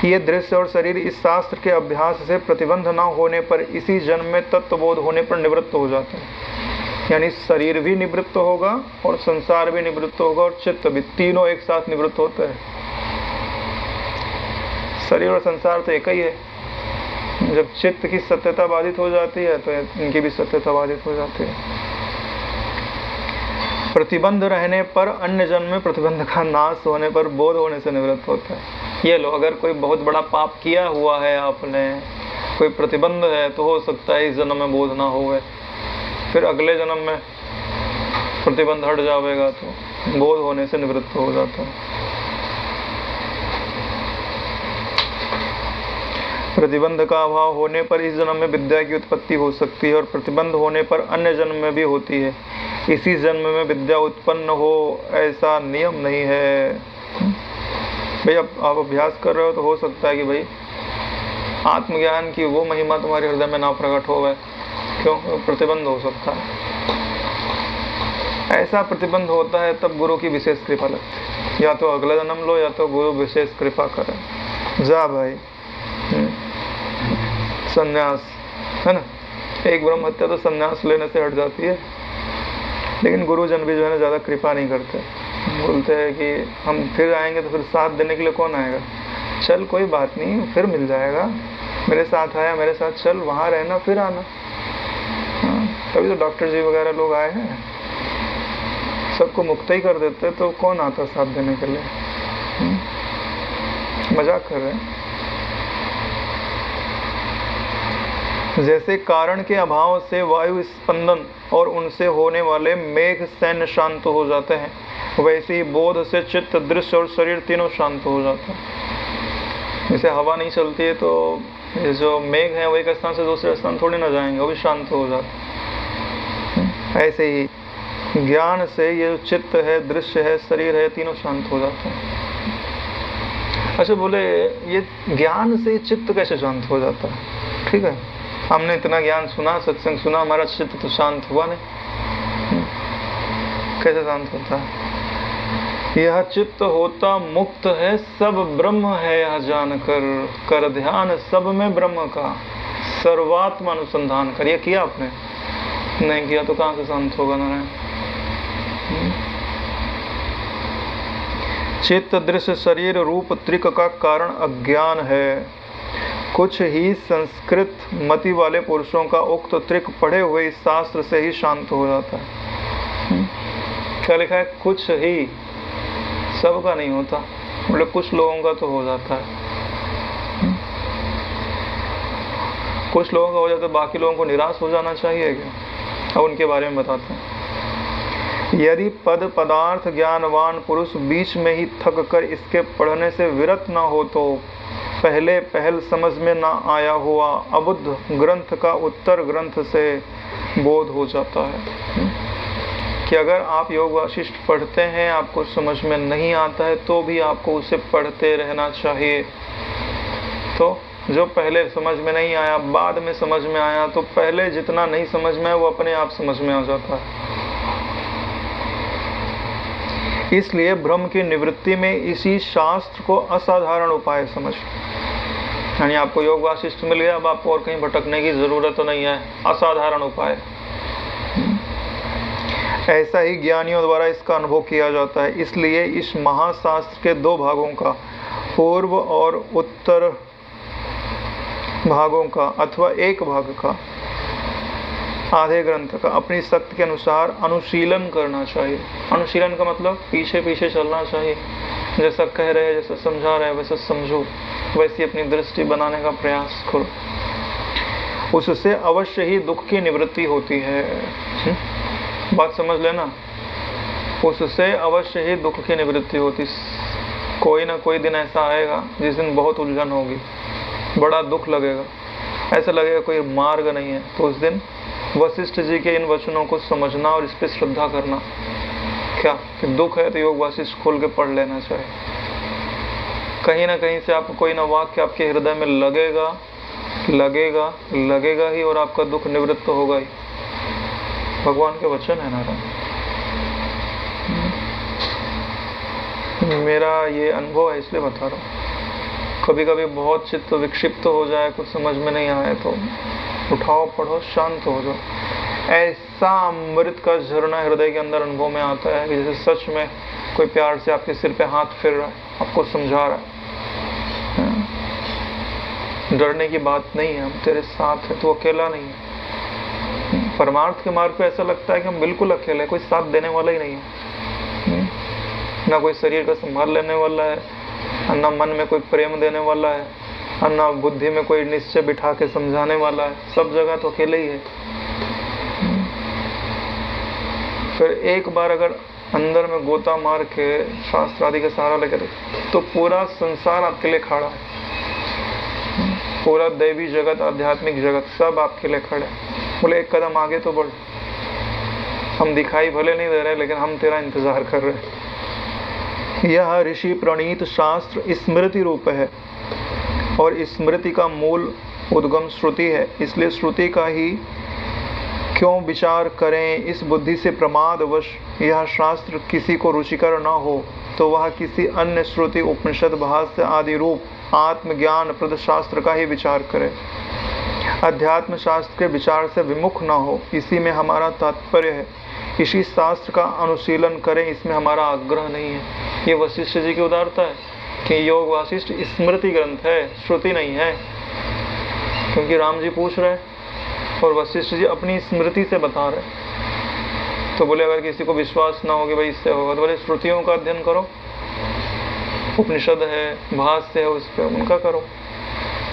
ये दृश्य और शरीर इस शास्त्र के अभ्यास से प्रतिबंध ना होने पर इसी जन्म में तत्वबोध होने पर निवृत्त हो जाते हैं। यानी शरीर भी निवृत्त होगा और संसार भी निवृत्त होगा और चित्त भी, तीनों एक साथ निवृत्त होते हैं। शरीर और संसार तो एक ही है। जब चित्त की सत्यता बाधित हो जाती है तो इनकी भी सत्यता बाधित हो जाती है। प्रतिबंध रहने पर अन्य जन्म में प्रतिबंध का नाश होने पर बोध होने से निवृत्त होता है। ये लो, अगर कोई बहुत बड़ा पाप किया हुआ है आपने, कोई प्रतिबंध है, तो हो सकता है इस जन्म में बोध ना होवे, फिर अगले जन्म में प्रतिबंध हट जाएगा तो बोध होने से निवृत्त हो जाता है। प्रतिबंध का अभाव होने पर इस जन्म में विद्या की उत्पत्ति हो सकती है और प्रतिबंध होने पर अन्य जन्म में भी होती है। इसी जन्म में विद्या उत्पन्न हो ऐसा नियम नहीं है। भाई अब आप अभ्यास कर रहे हो तो हो सकता है कि भाई आत्मज्ञान की वो महिमा तुम्हारे हृदय में ना प्रकट हो, क्यों? प्रतिबंध हो सकता है। ऐसा प्रतिबंध होता है तब गुरु की विशेष कृपा लगती है। या तो अगला जन्म लो या तो गुरु विशेष कृपा करे। जा भाई, संन्यास है ना, एक ब्रह्म हत्या तो संन्यास लेने से हट जाती है। लेकिन गुरुजन भी जो है ना ज़्यादा कृपा नहीं करते, बोलते हैं कि हम फिर आएंगे तो फिर साथ देने के लिए कौन आएगा, चल कोई बात नहीं फिर मिल जाएगा, मेरे साथ आया मेरे साथ चल, वहाँ रहना फिर आना। तभी तो डॉक्टर जी वगैरह लोग आए हैं, सबको मुक्त ही कर देते तो कौन आता साथ देने के लिए। मजाक कर रहे हैं। जैसे कारण के अभाव से वायु स्पंदन और उनसे होने वाले मेघ सैन्य शांत हो जाते हैं, वैसे ही बोध से चित्त, दृश्य और शरीर तीनों शांत हो जाते हैं। जैसे हवा नहीं चलती है तो ये जो मेघ है वो एक स्थान से दूसरे स्थान थोड़ी ना जाएंगे, वो भी शांत हो जाते हैं। ऐसे ही ज्ञान से ये जो चित्त है, दृश्य है, शरीर है, तीनों शांत हो जाते हैं। अच्छा बोले, ये ज्ञान से चित्त कैसे शांत हो जाता है? ठीक है, हमने इतना ज्ञान सुना, सत्संग सुना, हमारा चित्त तो शांत हुआ नहीं। कैसे शांत होता है? यह चित्त होता मुक्त है, सब ब्रह्म है यह जानकर, कर ध्यान सब में ब्रह्म का, सर्वात्म अनुसंधान कर। यह किया आपने? नहीं किया तो कहाँ से शांत होगा नारायण? चित्त, दृश्य, शरीर, रूप, त्रिक का कारण अज्ञान है। कुछ ही संस्कृत मति वाले पुरुषों का उक्त त्रिक पढ़े हुए इस शास्त्र से ही शांत हो जाता है। क्या लिखा है? कुछ ही, सबका नहीं होता, मतलब कुछ लोगों का तो हो जाता है। कुछ लोगों का हो जाता है, बाकी लोगों को निराश हो जाना चाहिए क्या? अब उनके बारे में बताते हैं। यदि पद पदार्थ ज्ञानवान पुरुष बीच में ही थक कर इसके पढ़ने से विरत न हो तो पहले पहल समझ में ना आया हुआ अबुद्ध ग्रंथ का उत्तर ग्रंथ से बोध हो जाता है। कि अगर आप योग वासिष्ठ पढ़ते हैं, आपको समझ में नहीं आता है तो भी आपको उसे पढ़ते रहना चाहिए। तो जो पहले समझ में नहीं आया बाद में समझ में आया, तो पहले जितना नहीं समझ में आया वो अपने आप समझ में आ जाता है। इसलिए भ्रम की निवृत्ति में इसी शास्त्र को असाधारण उपाय समझ, यानी आपको योग वासिष्ठ मिल गया, अब आपको और कहीं भटकने की जरूरत तो नहीं है, असाधारण उपाय। ऐसा ही ज्ञानियों द्वारा इसका अनुभव किया जाता है। इसलिए इस महाशास्त्र के दो भागों का, पूर्व और उत्तर भागों का अथवा एक भाग का, आधे ग्रंथ का अपनी शक्ति के अनुसार अनुशीलन करना चाहिए। अनुशीलन का मतलब पीछे पीछे चलना चाहिए, जैसा कह रहे हैं, जैसा समझा रहे हैं वैसा समझो, वैसी अपनी दृष्टि बनाने का प्रयास करो। उससे अवश्य ही दुख की निवृत्ति होती है। बात समझ लेना, उससे अवश्य ही दुख की निवृत्ति होती। कोई ना कोई दिन ऐसा आएगा जिस दिन बहुत उलझन होगी, बड़ा दुख लगेगा, ऐसा लगेगा कोई मार्ग नहीं है, तो उस दिन वशिष्ठ जी के इन वचनों को समझना और इस पर श्रद्धा करना। क्या कि दुख है तो योग वासिष्ठ खोल के पढ़ लेना चाहिए। कहीं ना कहीं से आपको कोई ना वाक्य आपके हृदय में लगेगा लगेगा लगेगा ही, और आपका दुख निवृत्त तो होगा ही। भगवान के वचन है नारायण। मेरा ये अनुभव है इसलिए बता रहा हूँ। कभी कभी बहुत चित्त विक्षिप्त हो जाए, कुछ समझ में नहीं आए तो उठाओ, पढ़ो, शांत हो जाओ। ऐसा अमृत का झरना हृदय के अंदर अनुभव में आता है कि जैसे सच में कोई प्यार से आपके सिर पे हाथ फेर रहा है, आपको समझा रहा है। डरने की बात नहीं है, हम तेरे साथ है, तो अकेला नहीं है। परमार्थ के मार्ग पे ऐसा लगता है कि हम बिल्कुल अकेले, कोई साथ देने वाला ही नहीं है। ना कोई शरीर का संभाल लेने वाला है, ना मन में कोई प्रेम देने वाला है, ना बुद्धि में कोई निश्चय बिठा के समझाने वाला है। सब जगह तो अकेले ही है। फिर एक बार अगर अंदर में गोता मार के शास्त्र आदि का सहारा लेकर तो पूरा संसार आपके लिए खड़ा है। पूरा दैवी जगत, आध्यात्मिक जगत सब आपके लिए खड़े। बोले एक कदम आगे तो बढ़। हम दिखाई भले नहीं दे रहे, लेकिन हम तेरा इंतजार कर रहे हैं। यह ऋषि प्रणीत शास्त्र स्मृति रूप है, और स्मृति का मूल उद्गम श्रुति है। इसलिए श्रुति का ही क्यों विचार करें। इस बुद्धि से प्रमादवश यह शास्त्र किसी को रुचिकर न हो तो वह किसी अन्य श्रुति, उपनिषद, भाष्य आदि रूप आत्मज्ञान प्रद शास्त्र का ही विचार करे। अध्यात्म शास्त्र के विचार से विमुख न हो, इसी में हमारा तात्पर्य है। इसी शास्त्र का अनुशीलन करें, इसमें हमारा आग्रह नहीं है। ये वशिष्ठ जी की उदारता है कि योग वासिष्ठ स्मृति ग्रंथ है, श्रुति नहीं है। क्योंकि राम जी पूछ रहे और वशिष्ठ जी अपनी स्मृति से बता रहे। तो बोले अगर किसी को विश्वास ना हो कि भाई इससे होगा, तो बोले श्रुतियों का अध्ययन करो, उपनिषद है, भाष्य है, उस पर उनका करो,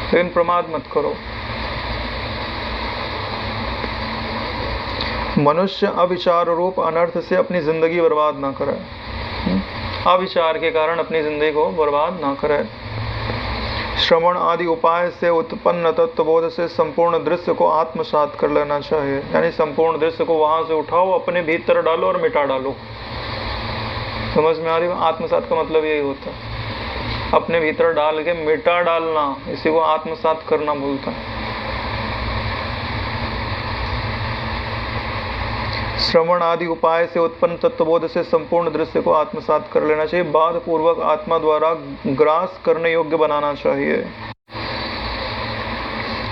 लेकिन प्रमाद मत करो। मनुष्य अविचार रूप अनर्थ से अपनी जिंदगी बर्बाद ना करे। अविचार के कारण अपनी जिंदगी को बर्बाद ना करे। श्रवण आदि उपाय से उत्पन्न तत्वबोध से संपूर्ण दृश्य को आत्मसात कर लेना चाहिए। यानी संपूर्ण दृश्य को वहां से उठाओ, अपने भीतर डालो और मिटा डालो। समझ में आ रही है? आत्मसात का मतलब यही होता है, अपने भीतर डाल के मिटा डालना, इसी को आत्मसात करना बोलता है। श्रवण आदि उपाय से उत्पन्न तत्वबोध से संपूर्ण दृश्य को आत्मसात कर लेना चाहिए। बाध पूर्वक आत्मा द्वारा ग्रास करने योग्य बनाना चाहिए।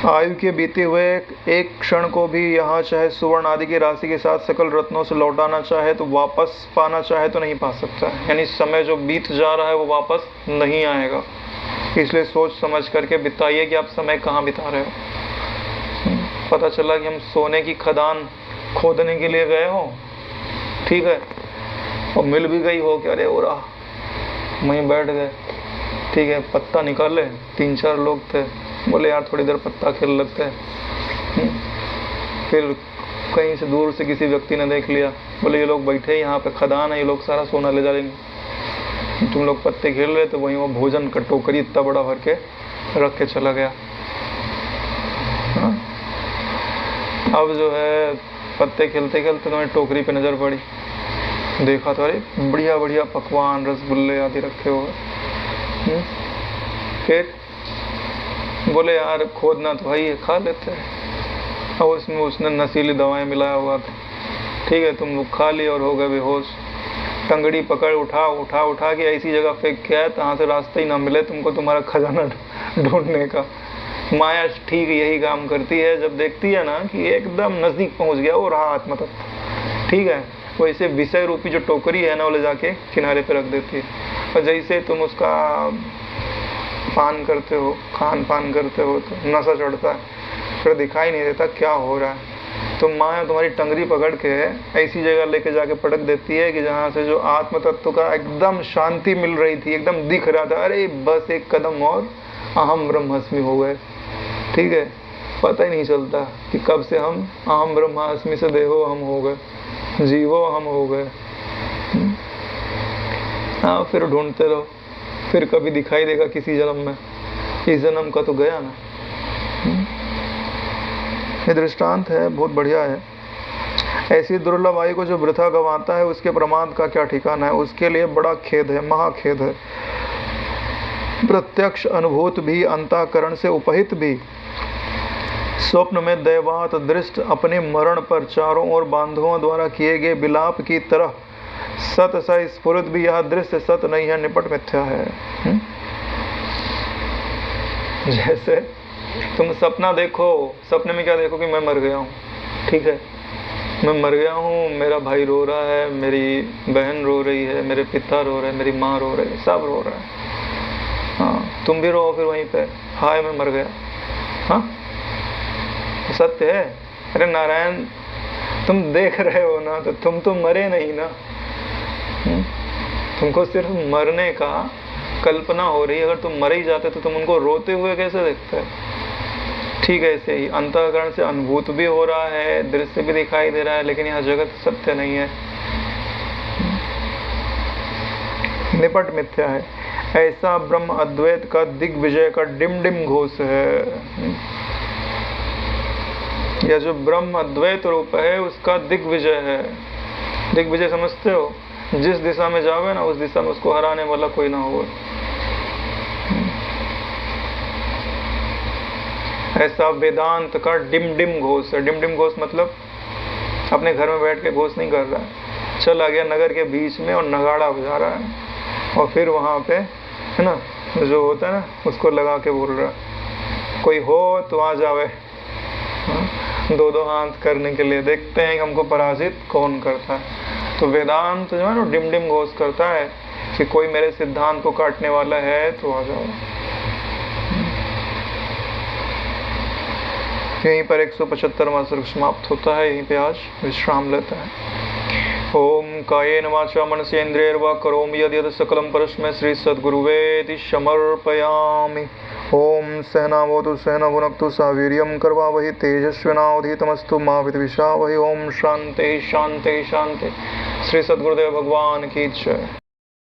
आयु के बीते हुए एक क्षण को भी यहाँ चाहे सुवर्ण आदि की राशि के साथ सकल रत्नों से लौटाना चाहे तो वापस पाना चाहे तो नहीं पा सकता। यानी समय जो बीत जा रहा है वो वापस नहीं आएगा। इसलिए सोच समझ करके बिताइए कि आप समय कहाँ बिता रहे हो। पता चला कि हम सोने की खदान खोदने के लिए गए हो, ठीक है, और मिल भी गई हो कि अरे हो रहा, वहीं बैठ गए, ठीक है, पत्ता निकाले, 3-4 लोग थे, बोले यार थोड़ी देर पत्ता खेल लगते हैं। फिर कहीं से दूर से किसी व्यक्ति ने देख लिया, बोले ये लोग बैठे यहाँ पे खदान है, ये लोग सारा सोना ले जाएंगे, तुम लोग पत्ते खेल रहे, तो वहीं वो भोजन का टोकरी इतना बड़ा भर के रख के चला गया। अब जो है पत्ते खेलते खेलते तुम्हें टोकरी पे नजर पड़ी, देखा तो अरे बढ़िया बढ़िया पकवान, रसगुल्ले आदि रखे हुए। फिर बोले यार खोदना तो भाई खा लेते हैं। और उसमें उसने नशीली दवाएं मिलाया हुआ था, ठीक है, तुम लोग खा लिए और हो गए बेहोश। टंगड़ी पकड़ उठा के ऐसी जगह फेंक के आए जहाँ से रास्ता ही ना मिले तुमको तुम्हारा खजाना ढूंढने का। माया ठीक यही काम करती है, जब देखती है ना कि एकदम नजदीक पहुंच गया वो रहा आत्म तत्व, ठीक है, वैसे विषय रूपी जो टोकरी है ना वो ले जाके किनारे पे रख देती है। और जैसे तुम उसका पान करते हो, खान पान करते हो तो नशा चढ़ता है, फिर दिखाई नहीं देता क्या हो रहा है। तो माया तुम्हारी टंगरी पकड़ के ऐसी जगह लेके जाके पटक देती है कि जहाँ से जो आत्म तत्व का एकदम शांति मिल रही थी, एकदम दिख रहा था, अरे बस एक कदम और अहम ब्रह्मास्मि हो गए, ठीक है, पता ही नहीं चलता कि कब से हम अहम ब्रह्मास्मि से देहो हम हो गए, जीवो हम हो गए। हाँ, फिर ढूंढते रहो, फिर कभी दिखाई देगा किसी जन्म में, इस जन्म का तो गया ना। ये दृष्टांत है, बहुत बढ़िया है। ऐसी दुर्लभ आयु को जो वृथा गंवाता है उसके प्रमाद का क्या ठिकाना है, उसके लिए बड़ा खेद है, महाखेद है। प्रत्यक्ष अनुभूत भी, अंतःकरण से उपहित भी, स्वप्न में दैवात दृष्ट अपने मरण पर चारों ओर बांधवों द्वारा किए गए विलाप की तरह सत स स्फुरित भी यह दृश्य सत नहीं है, निपट मिथ्या है। जैसे तुम सपना देखो, सपने में क्या देखो कि मैं मर गया हूँ, ठीक है, मैं मर गया हूँ, मेरा भाई रो रहा है, मेरी बहन रो रही है, मेरे पिता रो रहे हैं, मेरी माँ रो रही है, सब रो रहा है। हाँ, तुम भी रो फिर वहीं पे, हाय मैं मर गया। हाँ, सत्य है। अरे नारायण, तुम देख रहे हो ना, तो तुम तो मरे नहीं ना। तुमको सिर्फ मरने का कल्पना हो रही है। अगर तुम मर ही जाते तो तुम उनको रोते हुए कैसे देखते? ठीक है, ऐसे ही अंतःकरण से अनुभूत भी हो रहा है, दृश्य भी दिखाई दे रहा है, लेकिन यह जगत सत्य नहीं है, निपट मिथ्या है। ऐसा ब्रह्म अद्वैत का दिग्विजय का डिम घोष है। यह जो ब्रह्म अद्वैत रूप है उसका दिग्विजय है। दिग्विजय समझते हो? जिस दिशा में जावे ना, उस दिशा में उसको हराने वाला कोई ना हो। ऐसा वेदांत का डिम घोष है। डिम घोष मतलब अपने घर में बैठ के घोष नहीं कर रहा है, चला गया नगर के बीच में और नगाड़ा बजा रहा है, और फिर वहां पे है ना जो होता है ना उसको लगा के बोल रहा है, कोई हो तो आ जावे, दो हाथ करने के लिए, देखते हैं कि हमको पराजित कौन करता है। तो वेदांत जो है ना डिम घोष करता है कि कोई मेरे सिद्धांत को काटने वाला है तो आ जाओ। यहीं पर 175वां सर्ग समाप्त होता है, यहीं पे आज विश्राम लेता है। ओम कायेन वाचा मनसेन्द्रियैर्वा करोमि यद्यत् सकलं परस्मै श्री सद्गुरुवेति समर्पयामि। ओम सहनावतु सहना भुनक्तु सह वीर्यं करवावहै तेजस्विनावधीतमस्तु मा विद्विषावहै। ओम शांति शांति शांति। श्री सद्गुरुदेव भगवान की जय।